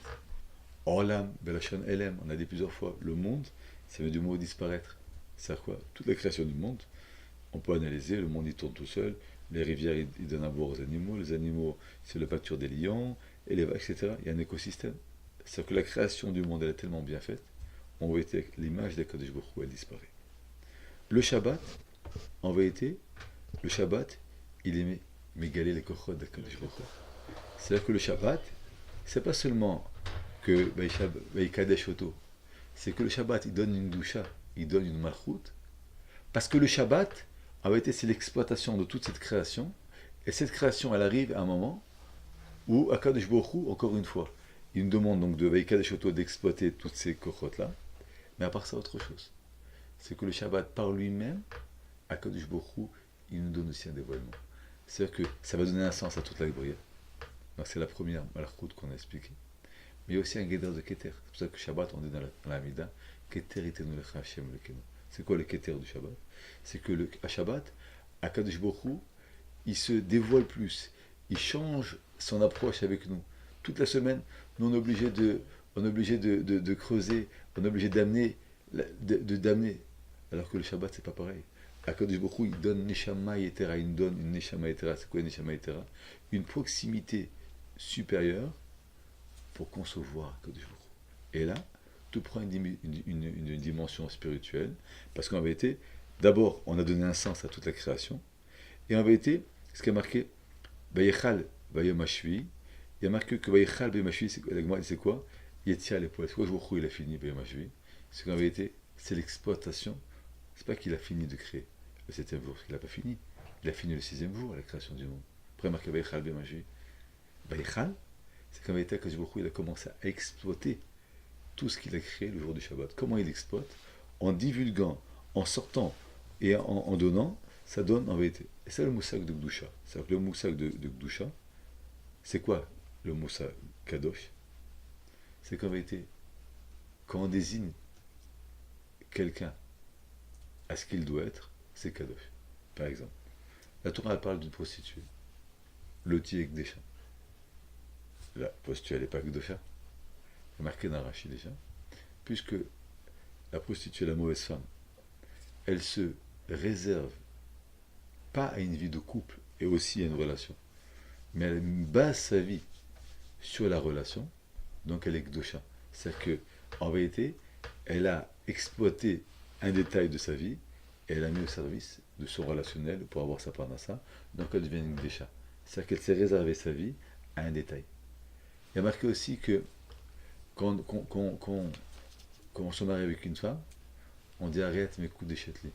Orlam, Belachon, Elem. On a dit plusieurs fois. Le monde, ça veut du mot disparaître. C'est-à-dire quoi? Toute la création du monde, on peut analyser. Le monde, il tourne tout seul. Les rivières, ils donnent à boire aux animaux. Les animaux, c'est le pâture des lions, et les vaches, etc. Il y a un écosystème. C'est-à-dire que la création du monde, elle est tellement bien faite. En vérité, l'image d'Akadosh Baruch Hu, elle disparaît. Le Shabbat, en vérité, le Shabbat, il est mégalé les kochot d'Akadosh Baruch Hu. C'est-à-dire que le Shabbat, c'est pas seulement que Kadesh Oto, c'est que le Shabbat, il donne une doucha, il donne une malchut, parce que le Shabbat, en vérité, c'est l'exploitation de toute cette création, et cette création, elle arrive à un moment où Akadosh Baruch Hu, encore une fois, il nous demande donc de Kadesh Oto d'exploiter toutes ces kochot-là. Mais à part ça, autre chose. C'est que le Shabbat, par lui-même, Akadosh Baruch Hu, il nous donne aussi un dévoilement. C'est-à-dire que ça va donner un sens à toute la bruyère. Donc c'est la première malchoute qu'on a expliquée. Mais il y a aussi un guédard de Keter. C'est pour ça que Shabbat, on dit dans la Mida, Keter itenu lecha Hashem lekenu. C'est quoi le Keter du Shabbat? C'est que à Shabbat, Akadosh Baruch Hu, il se dévoile plus. Il change son approche avec nous. Toute la semaine, nous on est obligé de creuser, on est obligé d'amener, d'amener. Alors que le Shabbat, c'est pas pareil. Akadosh Baruch Hu, il donne Neshama Yetera, il nous donne une Neshama Yetera. C'est quoi une Neshama Yetera? Une proximité supérieure pour concevoir Akadosh Baruch Hu. Et là, tout prend une dimension spirituelle, parce qu'en vérité, d'abord, on a donné un sens à toute la création, et en vérité, ce qui a marqué, Vayechal Vayom Hashvi, il y a marqué que Vayechal Vayom Hashvi, c'est quoi? Yetzia les poils. C'est quoi Baruch Hu, il a fini Vayom Hashvi? C'est qu'en vérité, c'est l'exploitation. C'est pas qu'il a fini de créer le 7e jour, parce qu'il n'a pas fini. Il a fini le 6e jour, la création du monde. Après, marqué Vayechal Vayom Hashvi. Vayechal, c'est qu'en vérité, que Baruch Hu, il a commencé à exploiter tout ce qu'il a créé le jour du Shabbat. Comment il exploite? En divulguant, en sortant et en donnant, ça donne en vérité. Et c'est le moussak de Gdusha. C'est-à-dire que le moussak de Gdusha, c'est quoi le moussak Kadosh? C'est qu'en vérité, quand on désigne quelqu'un à ce qu'il doit être, c'est Kadosh. Par exemple, la Torah elle parle d'une prostituée, Loti Ekdesha. La prostituée, elle n'est pas Kdosha. C'est marqué dans Rashi déjà. Puisque la prostituée, la mauvaise femme, elle se réserve pas à une vie de couple et aussi à une relation, mais elle base sa vie sur la relation, donc elle est Kdosha. C'est-à-dire que, en vérité, elle a exploité un détail de sa vie et elle a mis au service de son relationnel pour avoir sa parnassa, donc elle devient une Kdosha. C'est-à-dire qu'elle s'est réservé sa vie à un détail. Il y a marqué aussi que quand on se marie avec une femme, on dit arrête mes coups de chetli.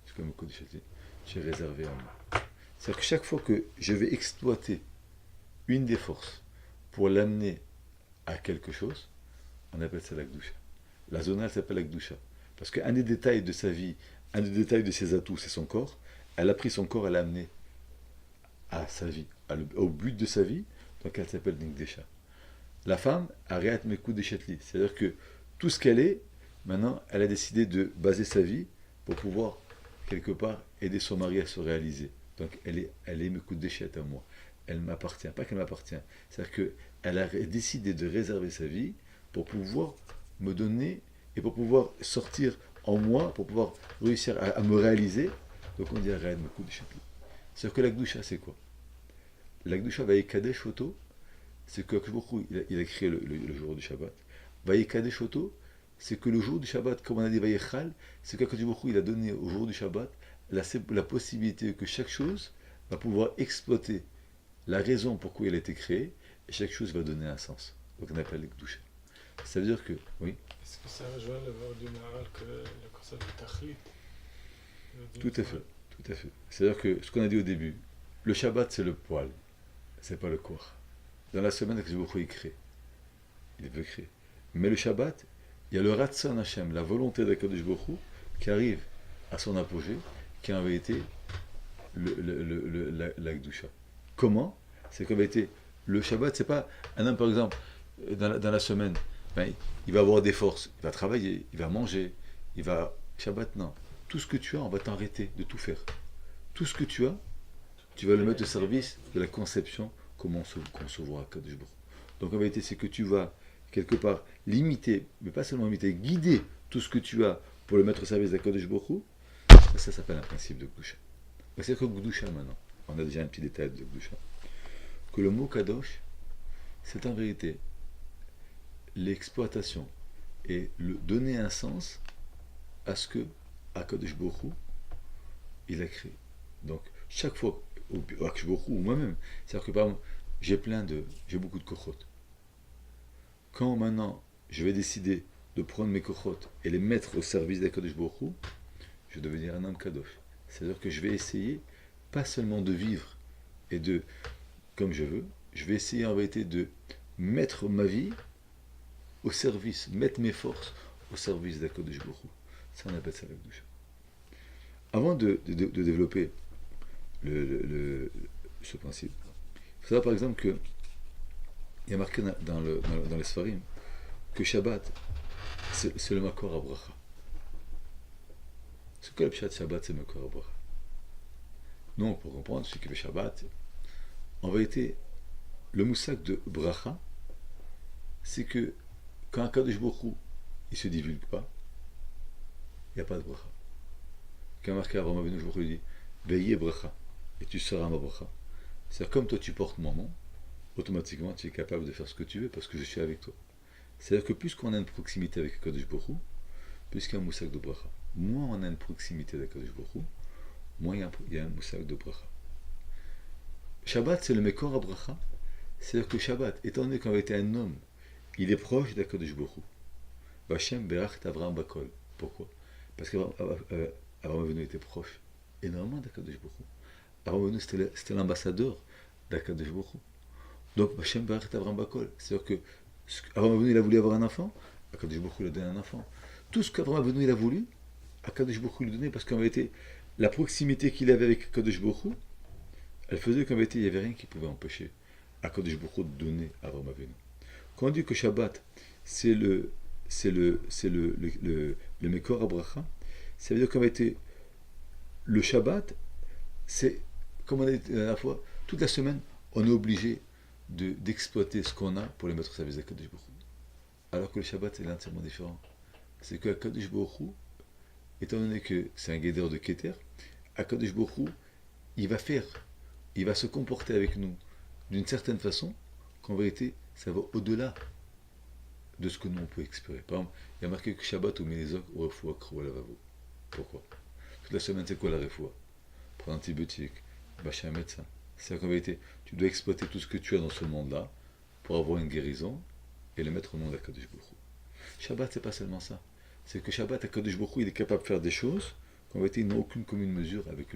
C'est comme mes coups de chetli. J'ai réservé à moi. C'est-à-dire que chaque fois que je vais exploiter une des forces pour l'amener à quelque chose, on appelle ça la Gdusha. La zona, elle s'appelle la Gdusha. Parce qu'un des détails de sa vie, un des détails de ses atouts, c'est son corps. Elle a pris son corps, elle l'a amené à sa vie, au but de sa vie, donc elle s'appelle Ningdesha. La femme, arrête mes coups de chetli. C'est-à-dire que tout ce qu'elle est, maintenant, elle a décidé de baser sa vie pour pouvoir, quelque part, aider son mari à se réaliser. Donc, elle est mes coups de déchette à moi. Elle m'appartient. Pas qu'elle m'appartient. C'est-à-dire qu'elle a décidé de réserver sa vie pour pouvoir me donner et pour pouvoir sortir en moi, pour pouvoir réussir à me réaliser. Donc, on dit arrête mes coups de chetli. C'est-à-dire que la Gdusha, c'est quoi? La Gdusha va y kadesh photo. C'est que il a créé le jour du Shabbat. Vayekadesh Oto, c'est que le jour du Shabbat, comme on a dit Vayechal, c'est que il a donné au jour du Shabbat la possibilité que chaque chose va pouvoir exploiter la raison pourquoi elle a été créée, et chaque chose va donner un sens. Donc on appelle les Kdusha. Ça veut dire que, oui. Est-ce que ça rejoint le mot du Maharal que le concept de Tachlit? Tout à fait, tout à fait. C'est-à-dire que ce qu'on a dit au début, le Shabbat c'est le poil, c'est pas le corps. Dans la semaine, il crée. Il veut créer. Mais le Shabbat, il y a le Ratson Hashem, la volonté d'Akadosh Baruch Hu, qui arrive à son apogée, qui est en vérité la Gdusha. Comment? C'est qu'en vérité, le Shabbat, c'est pas un homme, par exemple, dans la semaine, ben, il va avoir des forces, il va travailler, il va manger, il va. Shabbat, non. Tout ce que tu as, on va t'arrêter de tout faire. Tout ce que tu as, tu vas le mettre au service de la conception comment concevoir Akadosh Baruch Hu. Donc en vérité, c'est que tu vas quelque part limiter, mais pas seulement limiter, guider tout ce que tu as pour le mettre au service d'Akadosh Baruch Hu. Ça s'appelle un principe de Gdusha. C'est que Gdusha maintenant, on a déjà un petit détail de Gdusha, que le mot Kadosh, c'est en vérité l'exploitation et le donner un sens à ce que Akadosh Baruch Hu, il a créé. Donc chaque fois ou moi-même. C'est-à-dire que par exemple, j'ai beaucoup de kochot. Quand maintenant je vais décider de prendre mes kochot et les mettre au service d'Akadosh Baruch Hu, je vais devenir un homme kadosh. C'est-à-dire que je vais essayer pas seulement de vivre et de comme je vais essayer en vérité de mettre ma vie au service, mettre mes forces au service d'Akadosh Baruch Hu. Ça on appelle ça la Gdusha. Avant de développer ce principe. Il faut savoir par exemple que il y a marqué dans les Sfarim que Shabbat c'est le Makor HaBracha. Ce que le Pshat Shabbat c'est le Makor HaBracha. Non, pour comprendre ce qui fait Shabbat, en vérité, le moussak de Bracha, c'est que quand un Kadosh Baruch Hu, il se divulgue pas, il n'y a pas de Bracha. Quand marqué Avraham Avinu, je vous dis, veillez Bracha. Et tu seras ma bracha. C'est-à-dire comme toi tu portes mon nom, automatiquement tu es capable de faire ce que tu veux parce que je suis avec toi. C'est-à-dire que plus qu'on a une proximité avec Akadosh Baruch Hu, plus qu'il y a un moussak de bracha. Moins on a une proximité avec Akadosh Baruch Hu, moins il y a un moussak de bracha. Shabbat c'est le Mekor à bracha. C'est-à-dire que Shabbat, étant donné qu'en été un homme, il est proche d'Akadosh Baruch Hu. Vachem Berach Avraham Bakol. Pourquoi? Parce qu'Avraham Avinu était proche énormément d'Akadosh Baruch Hu. Avraham c'était l'ambassadeur d'Akadosh Baruch Hu. Donc, Hashem Baruch Avraham Bakol. C'est-à-dire que Avraham Avinu il a voulu avoir un enfant, Akadosh Baruch Hu lui a donné un enfant. Tout ce qu'Avraham Avinu il a voulu, Akadosh Baruch Hu lui a donné parce qu'en vérité, la proximité qu'il avait avec Kadosh Baruch Hu, elle faisait qu'en vérité, il n'y avait rien qui pouvait empêcher à Kadosh Baruch Hu de donner à Avraham Avinu. Quand on dit que Shabbat, c'est le Mekor Abracha, ça veut dire qu'en vérité, le Shabbat, c'est, comme on a dit la dernière fois, toute la semaine, on est obligé d'exploiter ce qu'on a pour les mettre au service de Kadosh Baruch Hu. Alors que le Shabbat, c'est entièrement différent. C'est que Kadosh Baruch Hu, étant donné que c'est un guédeur de Keter, Kadosh Baruch Hu, il va se comporter avec nous d'une certaine façon, qu'en vérité, ça va au-delà de ce que nous on peut expirer. Par exemple, il y a marqué que Shabbat ou Ménézok ou Refoua Krou Lavavo. Pourquoi? Toute la semaine, c'est quoi la Refoua? Prends un antibiotique, va chez un médecin. C'est-à-dire qu'en vérité, tu dois exploiter tout ce que tu as dans ce monde-là pour avoir une guérison et le mettre au nom d'Akadosh Baruch Hu. Shabbat, c'est pas seulement ça. C'est que Shabbat, Akadosh Baruch Hu, il est capable de faire des choses qu'en vérité, ils n'ont aucune commune mesure avec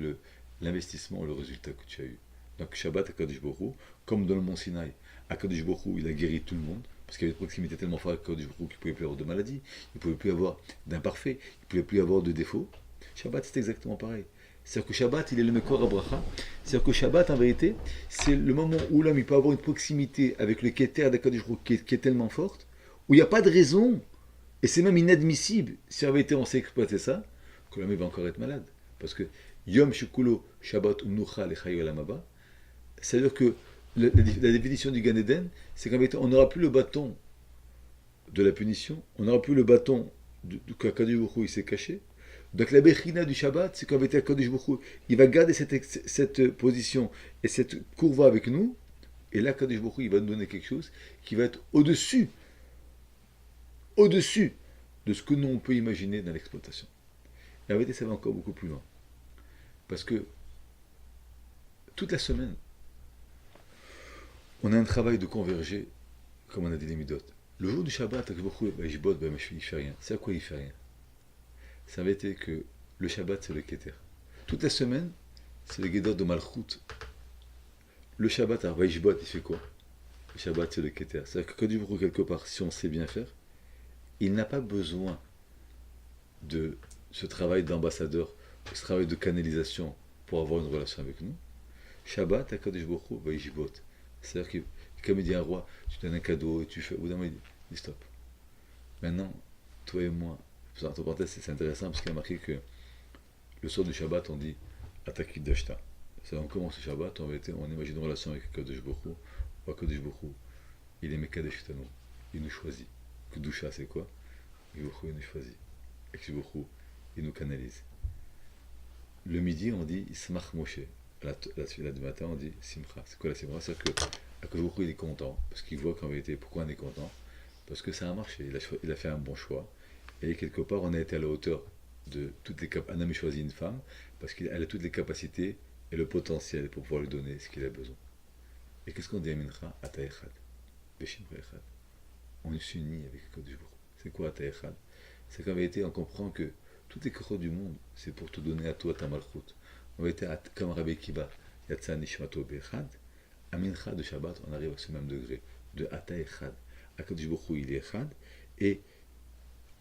l'investissement ou le résultat que tu as eu. Donc Shabbat, Akadosh Baruch Hu, comme dans le Mont Sinaï, Akadosh Baruch Hu, il a guéri tout le monde, parce qu'il y avait une proximité tellement forte avec Akadosh Baruch Hu qu'il ne pouvait plus avoir de maladie, il ne pouvait plus avoir d'imparfaits, il ne pouvait plus avoir de défauts. Shabbat, c'est exactement pareil. C'est-à-dire que Shabbat, il est le Mekor Abracha. C'est-à-dire que Shabbat, en vérité, c'est le moment où l'homme il peut avoir une proximité avec le Keter d'Akadosh Baruch Hu qui est tellement forte, où il n'y a pas de raison, et c'est même inadmissible, si en vérité on sait exploiter ça, que l'homme va encore être malade. Parce que Yom Shukulo Shabbat Umnucha Lechayu Elamaba, c'est-à-dire que la définition du Gan Eden, c'est qu'en vérité, on n'aura plus le bâton de la punition, on n'aura plus le bâton qu'Akadosh Baruch Hu il s'est caché. Donc la Bechina du Shabbat, c'est qu'en vérité, Akadosh Baruch Hu, il va garder cette position et cette courroie avec nous, et là, Akadosh Baruch Hu, il va nous donner quelque chose qui va être au-dessus de ce que nous on peut imaginer dans l'exploitation. Et en vérité, ça va encore beaucoup plus loin. Parce que toute la semaine, on a un travail de converger, comme on a dit les Midot. Le jour du Shabbat, il fait rien. C'est à quoi il fait rien? Ça avait été que le Shabbat, c'est le Keter. Toute la semaine, c'est le Guédor de Malchut. Le Shabbat, à Vaishbot, il fait quoi? Le Shabbat, c'est le Keter. C'est-à-dire que quand du quelque part, si on sait bien faire, il n'a pas besoin de ce travail d'ambassadeur, ce travail de canalisation pour avoir une relation avec nous. Shabbat, Akadosh Baruch Hu, Vaishbot. C'est-à-dire que, comme il dit un roi, tu donnes un cadeau et tu fais. Au bout d'un moment, il dit stop. Maintenant, toi et moi, entre parenthèses, c'est intéressant parce qu'il a marqué que le soir du Shabbat, on dit Atakid Dashta. C'est-à-dire, on commence le Shabbat, on imagine une relation avec Akadosh Baruch Hu, ou Akadosh Baruch Hu, il est Mekadesh Tano, il nous choisit. Kedusha, c'est quoi? Baruch Hu, il nous choisit. Akadosh Baruch Hu, il nous canalise. Le midi, on dit Ismach Moshe. La tefila du matin, on dit Simcha. C'est quoi la Simcha? C'est-à-dire que Akadosh Baruch Hu, il est content, parce qu'il voit qu'en vérité, pourquoi on est content? Parce que ça a marché, il a fait un bon choix. Et quelque part, on a été à la hauteur de toutes les capacités. Un homme choisit une femme, parce qu'elle a toutes les capacités et le potentiel pour pouvoir lui donner ce qu'il a besoin. Et qu'est-ce qu'on dit à Mincha? Ata Echad. Beshimcha Echad. On s'unit avec Akadosh Baruch Hu. C'est quoi Ata Echad? C'est qu'en vérité, on comprend que toutes les kachot du monde, c'est pour te donner à toi ta malchut. En vérité, comme Rabbi Kiva, Yatsa Nishmato Bechad, à Mincha de Shabbat, on arrive à ce même degré, de Ata Echad. Akadosh Baruch Hu, il est Echad, et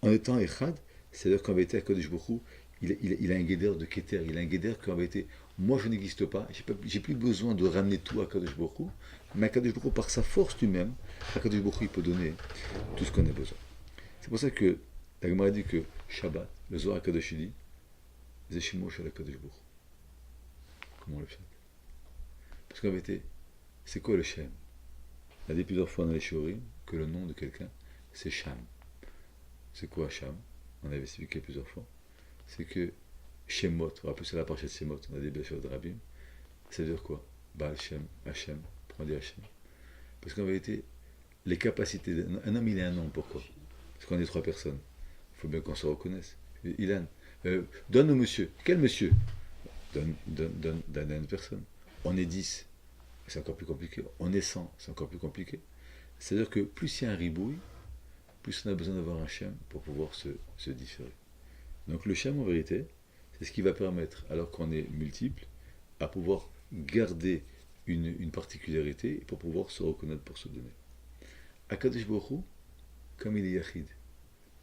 en étant Echad, c'est-à-dire qu'en vérité, Akadosh Baruch Hu, il a un guédeur de Keter, il a un guédeur qu'en vérité, moi je n'existe pas, j'ai plus besoin de ramener tout à Akadosh Baruch Hu, mais Akadosh Baruch Hu, par sa force lui-même, Akadosh Baruch Hu, il peut donner tout ce qu'on a besoin. C'est pour ça que la Gemara dit que Shabbat, le Zohar Akadosh dit, Zeshimo Shel Akadosh Baruch Hu. Comment le fait? Parce qu'en vérité, c'est quoi le Shem? On a dit plusieurs fois dans les Shurim que le nom de quelqu'un, c'est Sham. C'est quoi Sham? On avait expliqué plusieurs fois. C'est que Shemot, on rappelle c'est la partie de Shemot, on a des blessures de Rabim. Ça veut dire quoi? Baal Shem, Hachem, on dit Hachem. Parce qu'en vérité, les capacités un homme, il est un nom, pourquoi? Parce qu'on est trois personnes. Il faut bien qu'on se reconnaisse. Ilan, donne au monsieur. Quel monsieur? Donne à une personne. On est 10, c'est encore plus compliqué. On est 100, c'est encore plus compliqué. C'est-à-dire que plus il y a un ribouille, plus on a besoin d'avoir un shem pour pouvoir se différer. Donc le shem, en vérité, c'est ce qui va permettre, alors qu'on est multiple, à pouvoir garder une particularité et pour pouvoir se reconnaître pour se donner. Akadosh Baruch Hu, comme il est yachid.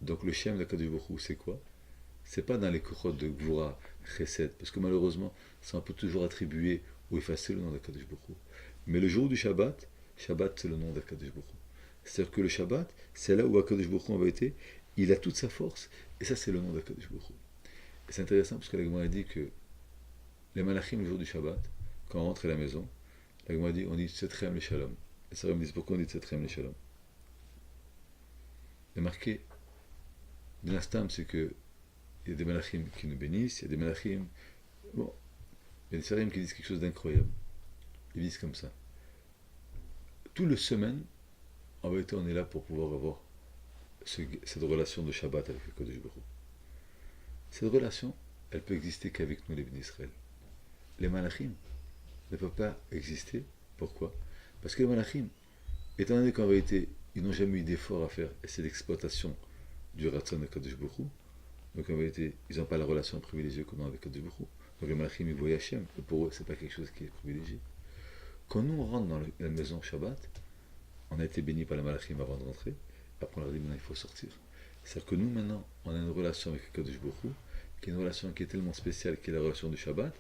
Donc le shem d'Akadosh Baruch Hu, c'est quoi? c'est pas dans les cohortes de Gvura, Chesed, parce que malheureusement, ça on peut toujours attribuer ou effacer le nom d'Akadosh Baruch Hu. Mais le jour du Shabbat, Shabbat c'est le nom d'Akadosh Baruch Hu. C'est-à-dire que le Shabbat, c'est là où Akadosh Baruch Hu en vérité, il a toute sa force, et ça c'est le nom d'Akadosh Baruch Hu. Et c'est intéressant parce que la Gemara dit que les malachim le jour du Shabbat, quand on rentre à la maison, la Gemara dit on dit Tzetchem le Shalom. Et ça me dit pourquoi on dit Tzetchem le Shalom. Il est marqué, de l'instant, c'est que il y a des malachim qui nous bénissent, il y a des malachim. Bon, il y a des sarim qui disent quelque chose d'incroyable. Ils disent comme ça. Tout le semaine, en vérité, on est là pour pouvoir avoir cette relation de Shabbat avec le Kodesh Baruch Hu. Cette relation, elle peut exister qu'avec nous, les bénis Israël. Les malachim ne peuvent pas exister. Pourquoi? Parce que les malachim, étant donné qu'en vérité, ils n'ont jamais eu d'effort à faire, et c'est l'exploitation du Ratzon de Kodesh Baruch Hu. Donc en vérité, ils n'ont pas la relation privilégiée qu'on a avec Kodesh Baruch Hu. Donc les malachim, ils voient Hachem, et pour eux, c'est pas quelque chose qui est privilégié. Quand nous, on rentre dans la maison Shabbat, on a été bénis par les malachim avant de rentrer, après on leur dit maintenant il faut sortir. C'est-à-dire que nous, maintenant, on a une relation avec Kodesh Baruch Hu, qui est une relation qui est tellement spéciale, qui est la relation du Shabbat,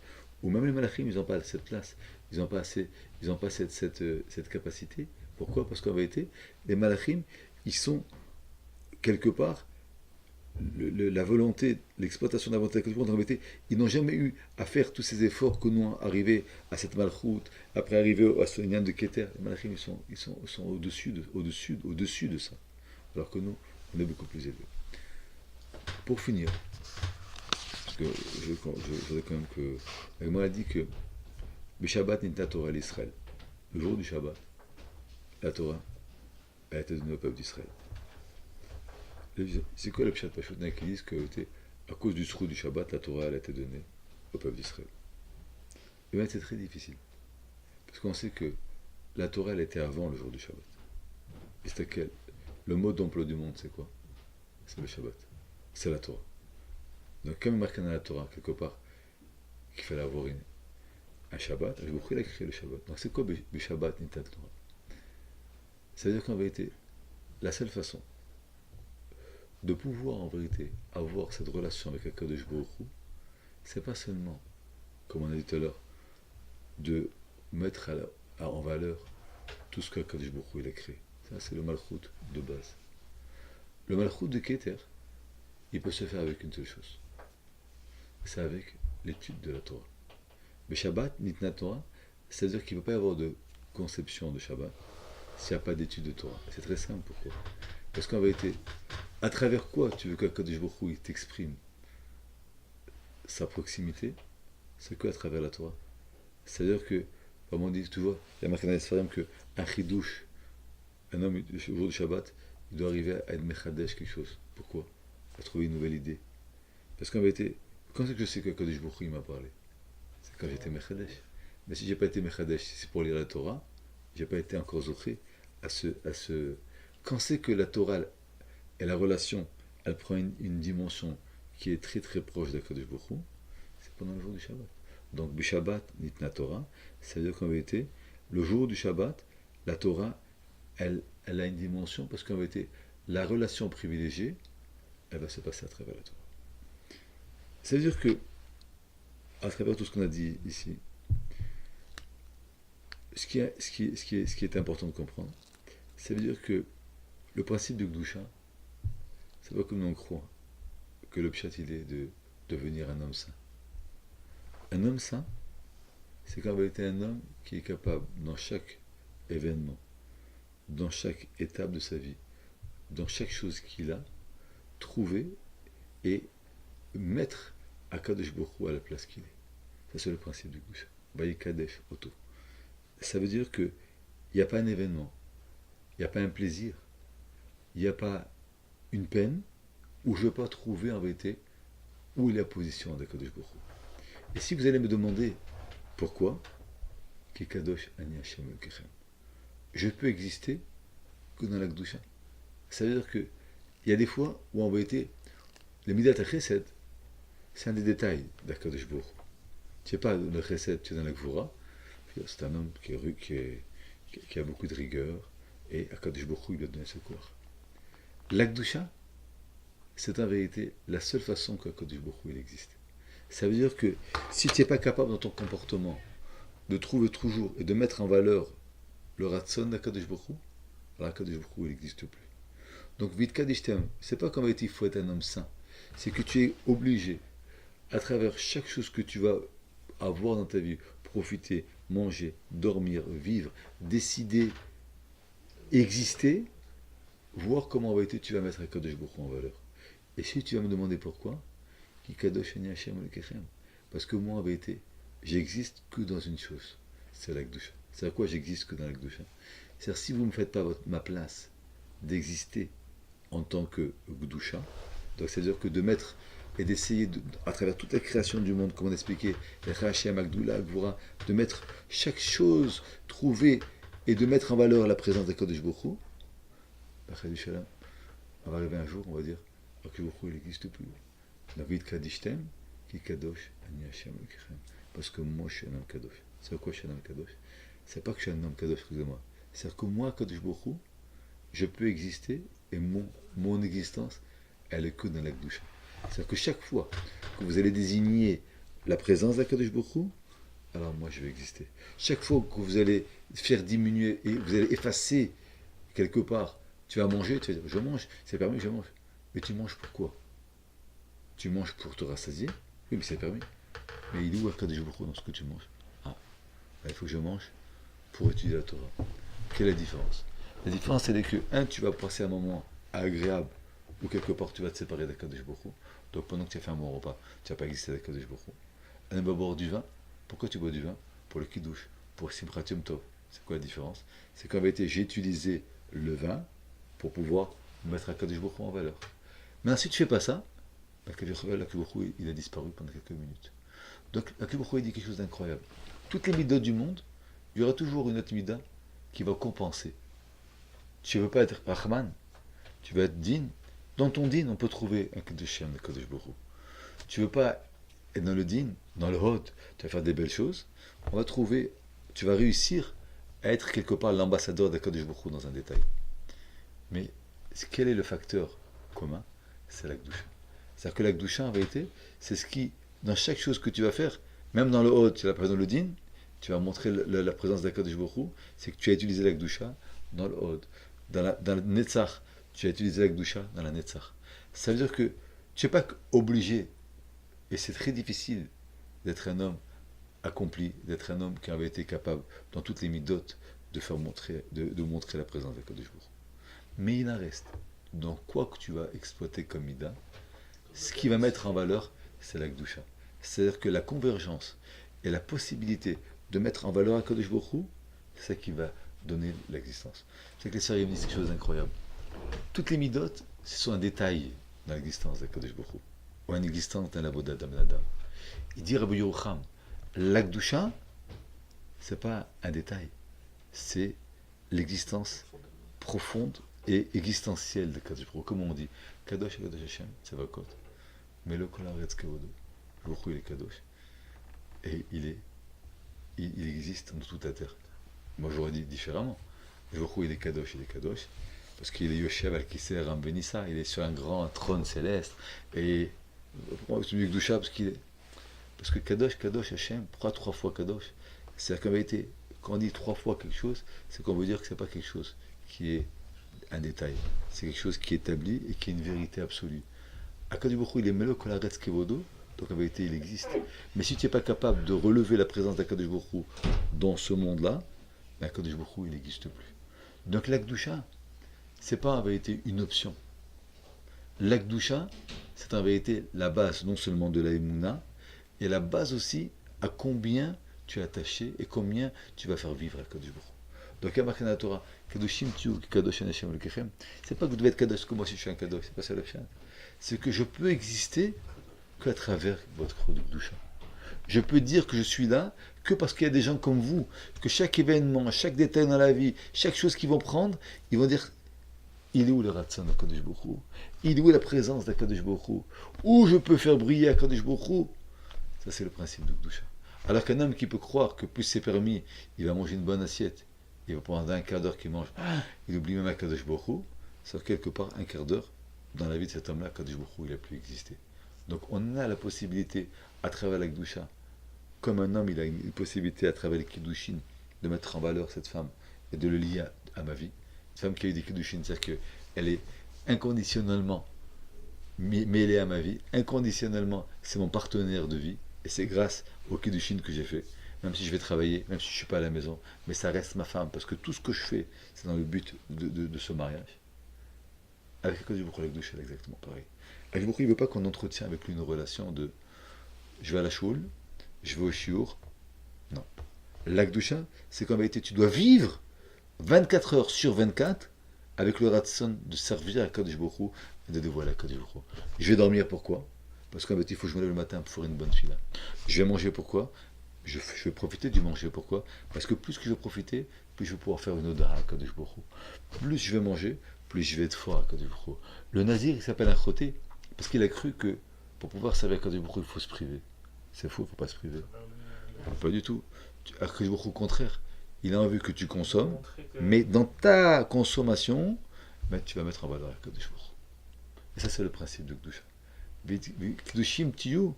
où même les malachim, ils n'ont pas cette place, ils n'ont pas cette capacité. Pourquoi? Parce qu'en vérité, les malachim, ils sont quelque part la volonté, l'exploitation de la volonté de Kodesh Baruch Hu, en vérité, ils n'ont jamais eu à faire tous ces efforts que nous arriver à cette malchoute, après arriver à ce lien de Keter. Les malachim, ils sont au-dessus de ça. Alors que nous, on est beaucoup plus élevés. Pour finir, parce que je voudrais quand même que. Elle m'a dit que le Shabbat n'est Torah à l'Israël. Le jour du Shabbat, la Torah a été donnée au peuple d'Israël. C'est quoi le Pshat Pashut qui disent que, à cause du trou du Shabbat, la Torah a été donnée au peuple d'Israël? Et bien c'est très difficile. Parce qu'on sait que la Torah, elle était avant le jour du Shabbat. Et c'était quel? Le mot d'emploi du monde, c'est quoi? C'est le Shabbat. C'est la Torah. Donc, comme il marque dans la Torah, quelque part, qu'il fallait avoir un Shabbat, il a créé le Shabbat. Donc, c'est quoi le Shabbat Nitat Torah? C'est-à-dire qu'en vérité, la seule façon de pouvoir, en vérité, avoir cette relation avec Akadosh Baruch Hu, c'est pas seulement, comme on a dit tout à l'heure, de mettre en valeur tout ce qu'Akadosh Baruch Hu il a créé. Ça, c'est le malchut de base. Le malchut de Keter, il peut se faire avec une seule chose. C'est avec l'étude de la Torah. Mais Shabbat, Nitna Torah, c'est-à-dire qu'il ne peut pas y avoir de conception de Shabbat s'il n'y a pas d'étude de Torah. C'est très simple, pourquoi? Parce qu'en vérité, à travers quoi tu veux qu'Akadosh Baruch Hu t'exprime sa proximité? C'est qu'à travers la Torah. C'est-à-dire que, comme on dit, tu vois, il y a marqué dans les Sfarim qu'un chidouche, un homme, au jour du Shabbat, il doit arriver à être mechadesh quelque chose. Pourquoi? À trouver une nouvelle idée. Parce qu'en vérité, quand c'est que je sais que Kadosh Baruch Hu m'a parlé? C'est quand j'étais mechadesh. Mais si j'ai pas été mechadesh, si c'est pour lire la Torah, j'ai pas été encore zoché à ce. Quand c'est que la Torah et la relation, elle prend une dimension qui est très très proche de Kadosh Baruch Hu, c'est pendant le jour du Shabbat. Donc, le Shabbat, Nitna Torah, c'est-à-dire qu'en vérité, le jour du Shabbat, la Torah, elle a une dimension, parce qu'en vérité, la relation privilégiée, elle va se passer à travers la Torah. C'est-à-dire que, à travers tout ce qu'on a dit ici, ce qui est important de comprendre, ça veut dire que le principe de Gdusha, c'est pas comme nous on croit, que le pshat il est de devenir un homme saint. Un homme saint, c'est qu'en vérité un homme qui est capable, dans chaque événement, dans chaque étape de sa vie, dans chaque chose qu'il a, trouver et mettre Akadosh Baruch Hu à la place qu'il est. Ça c'est le principe du Gdusha. Vayikadesh Oto. Ça veut dire que il n'y a pas un événement, il n'y a pas un plaisir, il n'y a pas une peine où je ne vais pas trouver en vérité où est la position d'Akadosh Baruch Hu. Et si vous allez me demander pourquoi, Kikadosh Ani Hashem Elokechem, je peux exister que dans la Gdusha. Ça veut dire qu'il y a des fois où en vérité, le Midat HaChesed, c'est un des détails d'Akadosh Baruch Hu. Tu n'es pas dans le Chesed, tu es dans la Gvura. C'est un homme qui a beaucoup de rigueur, et Akadosh Baruch Hu lui a donné ce corps. La Gdusha, c'est en vérité la seule façon qu'Akadosh Baruch Hu, il existe. Ça veut dire que si tu n'es pas capable dans ton comportement de trouver toujours et de mettre en valeur le ratson d'Akadosh Baruch Hu, alors Akadosh Baruch Hu, il n'existe plus. Donc, vite Kadishtem, c'est pas comme il faut être un homme saint. C'est que tu es obligé, à travers chaque chose que tu vas avoir dans ta vie, profiter, manger, dormir, vivre, décider, exister, voir comment en vérité tu vas mettre Akadosh Baruch Hu en valeur. Et si tu vas me demander pourquoi, Ki Kadosh Ani Hashem Elokechem, parce que moi en vérité, j'existe que dans une chose, c'est la Gdusha. C'est à quoi j'existe que dans la Gdusha. C'est-à-dire si vous ne me faites pas ma place d'exister en tant que Gdusha, donc c'est-à-dire que de mettre et d'essayer, à travers toute la création du monde, comme on expliquait, Hashem, Agdoula, Gvura, de mettre chaque chose, trouver et de mettre en valeur la présence d'Akadosh Baruch Hu, on va arriver un jour, on va dire, Akadosh Baruch Hu, il n'existe plus. David Kadishtem, qui Kadosh, Ani Hashem Elokechem. Parce que moi, je suis un homme Kadosh. C'est quoi je suis un homme Kadosh? C'est pas que je suis un homme Kadosh, excusez-moi. C'est-à-dire que moi, Kadosh Baruch Hu, je peux exister et mon existence, elle est que dans la Kedusha. C'est-à-dire que chaque fois que vous allez désigner la présence d'Akadosh Baruch Hu, alors moi, je vais exister. Chaque fois que vous allez faire diminuer et vous allez effacer quelque part, tu vas manger, tu vas dire, je mange, c'est permis, je mange. Mais tu manges pourquoi? Tu manges pour te rassasier? Oui, mais c'est permis. Mais il est où Akadosh Baruch Hu dans ce que tu manges? Ah, il faut que je mange pour étudier la Torah. Quelle est la différence? La différence, c'est que, tu vas passer un moment agréable où quelque part tu vas te séparer d'Akadosh Baruch Hu. Donc pendant que tu as fait un bon repas, tu n'as pas existé d'Akadosh Baruch Hu. On va boire du vin. Pourquoi tu bois du vin? Pour le kiddush, pour Simchat Yom Tov. C'est quoi la différence? C'est qu'en vérité, j'ai utilisé le vin pour pouvoir mettre Akadosh Baruch Hu en valeur. Mais si tu ne fais pas ça, Akadosh Baruch Hu, il a disparu pendant quelques minutes. Donc Akadosh Baruch Hu, il dit quelque chose d'incroyable. Toutes les midas du monde, il y aura toujours une autre mida qui va compenser. Tu ne veux pas être Rahman, tu veux être Din. Dans ton Din, on peut trouver un Kedushim de Kadosh Baruch Hu. Tu ne veux pas être dans le Din, dans le Hod, tu vas faire des belles choses. On va trouver, tu vas réussir à être quelque part l'ambassadeur de Kadosh Baruch Hu dans un détail. Mais quel est le facteur commun? C'est la Kedusha. C'est-à-dire que la Kedusha, en vérité, c'est ce qui, dans chaque chose que tu vas faire, même dans le Hod, tu as la présence de Din, tu vas montrer la présence d'Akadosh Baruch Hu, c'est que tu as utilisé la Kedusha dans le Hod. Dans le Netzach, tu as utilisé la Kedusha dans la Netzach. Ça veut dire que tu n'es pas obligé, et c'est très difficile d'être un homme accompli, d'être un homme qui avait été capable, dans toutes les midotes, de montrer la présence d'Akadosh Baruch Hu. Mais il en reste. Donc quoi que tu vas exploiter comme mida, ce qui va mettre en valeur, c'est la Kedusha. C'est-à-dire que la convergence et la possibilité de mettre en valeur Akadosh Baruch Hu, c'est ça qui va donner l'existence. C'est que les sœurs, ils me disent quelque chose d'incroyable. Toutes les midotes, ce sont un détail dans l'existence d'Akadosh Baruch Hu, ou une existence dans la Voda d'Adam Adam. Il dit Rabbi Yocham, l'Akdusha, c'est pas un détail, c'est l'existence profonde et existentielle de Kadosh Baruch Hu. Comme on dit, Kadosh Kadosh Hashem, c'est Vakot, mais le Kol Haaretz Kevodo, Baruch Hu il est Kadosh, et il existe dans toute la terre. Moi j'aurais dit différemment. Baruch Hu il est Kadosh, parce qu'il est Yoshev al-Kisser Ram Benissa, il est sur un grand trône céleste, et c'est du Kedusha parce que Kadosh, Kadosh Hashem, pourquoi 3 fois Kadosh? C'est-à-dire qu'en vérité, quand on dit 3 fois quelque chose, c'est qu'on veut dire que c'est pas quelque chose qui est un détail, c'est quelque chose qui est établi et qui est une vérité absolue. Akadosh Baruch Hu il est Melo Kol Haaretz Kevodo, donc en vérité il existe. Mais si tu n'es pas capable de relever la présence d'Akadosh Baruch Hu dans ce monde-là, Akadosh Baruch Hu il n'existe plus. Donc l'Akdusha, c'est pas en vérité une option. L'Akdusha, c'est en vérité la base non seulement de la Emouna, et la base aussi à combien tu es attaché et combien tu vas faire vivre Akadosh Baruch Hu. Donc il y a marqué dans la Torah, Kadoshim Tiyu Kadosh Hashem Elokechem. C'est pas que vous devez être Kadosh comme moi si je suis un Kadosh, c'est pas ça le chien. C'est que je peux exister qu'à travers votre Kedusha. Je peux dire que je suis là que parce qu'il y a des gens comme vous, que chaque événement, chaque détail dans la vie, chaque chose qu'ils vont prendre, ils vont dire il est où le Ratson d'Akadosh Baruch Hu? Il est où la présence d'Akadosh Baruch Hu? Où je peux faire briller Akadosh Baruch Hu? Ça c'est le principe de Kedusha. Alors qu'un homme qui peut croire que plus c'est permis, il va manger une bonne assiette, il va pendant un quart d'heure qu'il mange, il oublie même Akadosh Baruch Hu, ça quelque part un quart d'heure, dans la vie de cet homme-là, Kadosh Baruch Hu, il a pu exister. Donc on a la possibilité, à travers la Gdusha, comme un homme, il a une possibilité à travers les Kiddushin, de mettre en valeur cette femme et de le lier à ma vie. Une femme qui a eu des Kiddushin, c'est-à-dire qu'elle est inconditionnellement mêlée à ma vie, inconditionnellement, c'est mon partenaire de vie, et c'est grâce au Kiddushin que j'ai fait. Même si je vais travailler, même si je ne suis pas à la maison, mais ça reste ma femme, parce que tout ce que je fais, c'est dans le but de ce mariage. Avec la Kodesh Baruch Hu, la Gdusha, c'est exactement pareil. Avec Baruch Hu, il ne veut pas qu'on entretient avec lui une relation de je vais à la choule, je vais au chiour. Non. La Gdusha, c'est qu'en vérité, tu dois vivre 24 heures sur 24 avec le ratson de servir à Kadosh Baruch Hu et de dévoiler à Kadosh Baruch Hu. Je vais dormir, pourquoi? Parce qu'en vérité, il faut que je me lève le matin pour faire une bonne fila. Je vais manger, pourquoi? Je vais profiter du manger, pourquoi? Parce que plus que je vais profiter, plus je vais pouvoir faire une odeur à Kadosh Baruch Hu. Plus je vais manger, plus je vais être fort à Kadosh Baruch Hu. Le nazir, il s'appelle un choté parce qu'il a cru que pour pouvoir servir à Kadosh Baruch Hu, il faut se priver. C'est faux, il ne faut pas se priver. Pas du tout. À Kadosh Baruch Hu, au contraire, il a envie que tu consommes, mais dans ta consommation, ben, tu vas mettre en valeur la Kadosh Baruch Hu. Et ça, c'est le principe de Gdusha. Kedushim tiyu,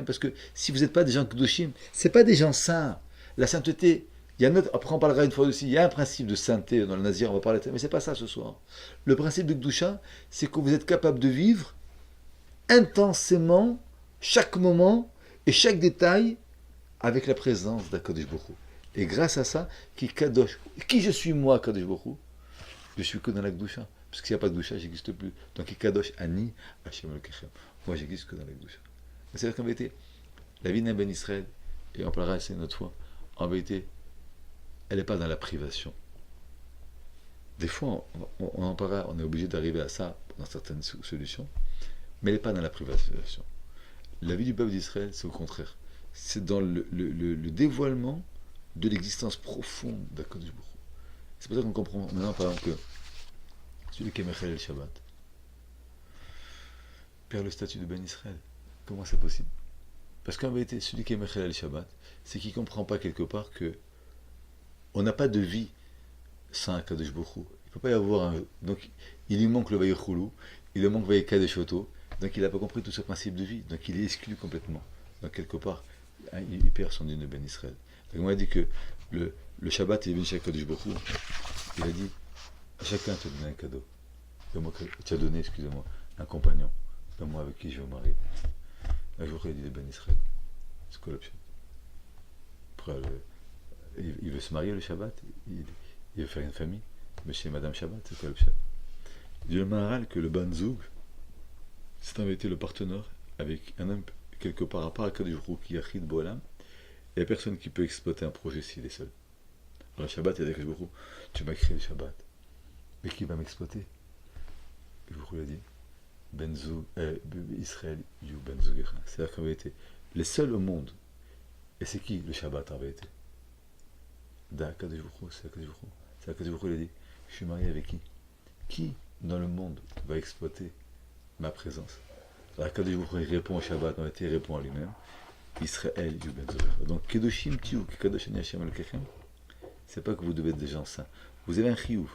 parce que si vous n'êtes pas des gens Kedushim, c'est pas des gens saints. La sainteté, il y a après on parlera une fois aussi, il y a un principe de sainteté dans le nazir, on va parler, mais c'est pas ça ce soir. Le principe de Gdusha, c'est que vous êtes capable de vivre intensément chaque moment et chaque détail avec la présence d'Akadosh Baruch Hu. Et grâce à ça, qui je suis moi, Kadosh Baruch Hu? Je suis que dans la Gdusha. Parce que s'il n'y a pas de Gdusha, j'existe plus. Donc, Kadosh Ani Hashem Elokechem. Moi, j'existe que dans la Gdusha. C'est-à-dire qu'en vérité, la vie d'un Ben Israël, et on parlera ça une autre fois, en vérité, elle n'est pas dans la privation. Des fois, on en parlera, on est obligé d'arriver à ça dans certaines solutions, mais elle n'est pas dans la privation. La vie du peuple d'Israël, c'est au contraire. C'est dans le dévoilement de l'existence profonde d'Akadosh Baruch Hu. C'est pour ça qu'on comprend maintenant, par exemple, que celui qui est Mechel el Shabbat perd le statut de Ben Israël. Comment c'est possible? Parce qu'en vérité, celui qui est Mechel el Shabbat, c'est qu'il ne comprend pas quelque part que on n'a pas de vie sans Akadosh Baruch Hu. Il ne peut pas y avoir un... Donc, il lui manque le Vayichulu, il lui manque Vayikadesh Oto, donc il n'a pas compris tout ce principe de vie, donc il est exclu complètement. Donc, quelque part, il perd son dieu de Ben Israël. Donc, on a dit que le Shabbat, il est venu chez Akadosh Baruch Hu, il a dit à chacun te donner un cadeau. Tu as donné, excusez-moi, un compagnon. Moi avec qui je vais me marier. Un jour, il a dit Ben Israël. C'est quoi l'option? Il veut se marier le Shabbat, il veut faire une famille. Monsieur et Madame Shabbat, c'est quoi l'option? Il dit le Maharal que le Banzoug, c'est en vérité le partenaire avec un homme quelque part à part Akadosh Baruch Hu qui Yachid Bolam. Il n'y a personne qui peut exploiter un projet s'il est seul. Alors le Shabbat, il a dit Akadosh Baruch Hu, tu m'as créé le Shabbat. Mais qui va m'exploiter? Et vous l'avez dit, Benzoug, Israël, You Benzoug. C'est-à-dire qu'en vérité, les seuls au monde, et c'est qui le Shabbat en vérité? C'est Akadosh Baruch Hu, c'est Akadosh Baruch Hu. C'est Akadosh Baruch Hu, il a dit, je suis marié avec qui? Qui dans le monde va exploiter ma présence? Alors Akadosh Baruch Hu, il répond au Shabbat, en vérité, il répond à lui-même, Israël, You Benzoug. Donc, Kedoshim Tiyu, Kadosh Ani Hashem Elokechem, c'est pas que vous devez être des gens saints. Vous avez un chiyuv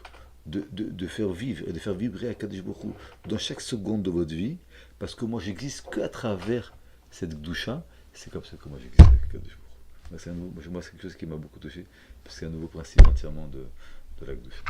de faire vivre et de faire vibrer Akadosh Baruch Hu dans chaque seconde de votre vie, parce que moi j'existe qu'à travers cette Gdusha, c'est comme ça que moi j'existe avec Akadosh Baruch Hu. Moi c'est quelque chose qui m'a beaucoup touché, parce que c'est un nouveau principe entièrement de la Gdusha.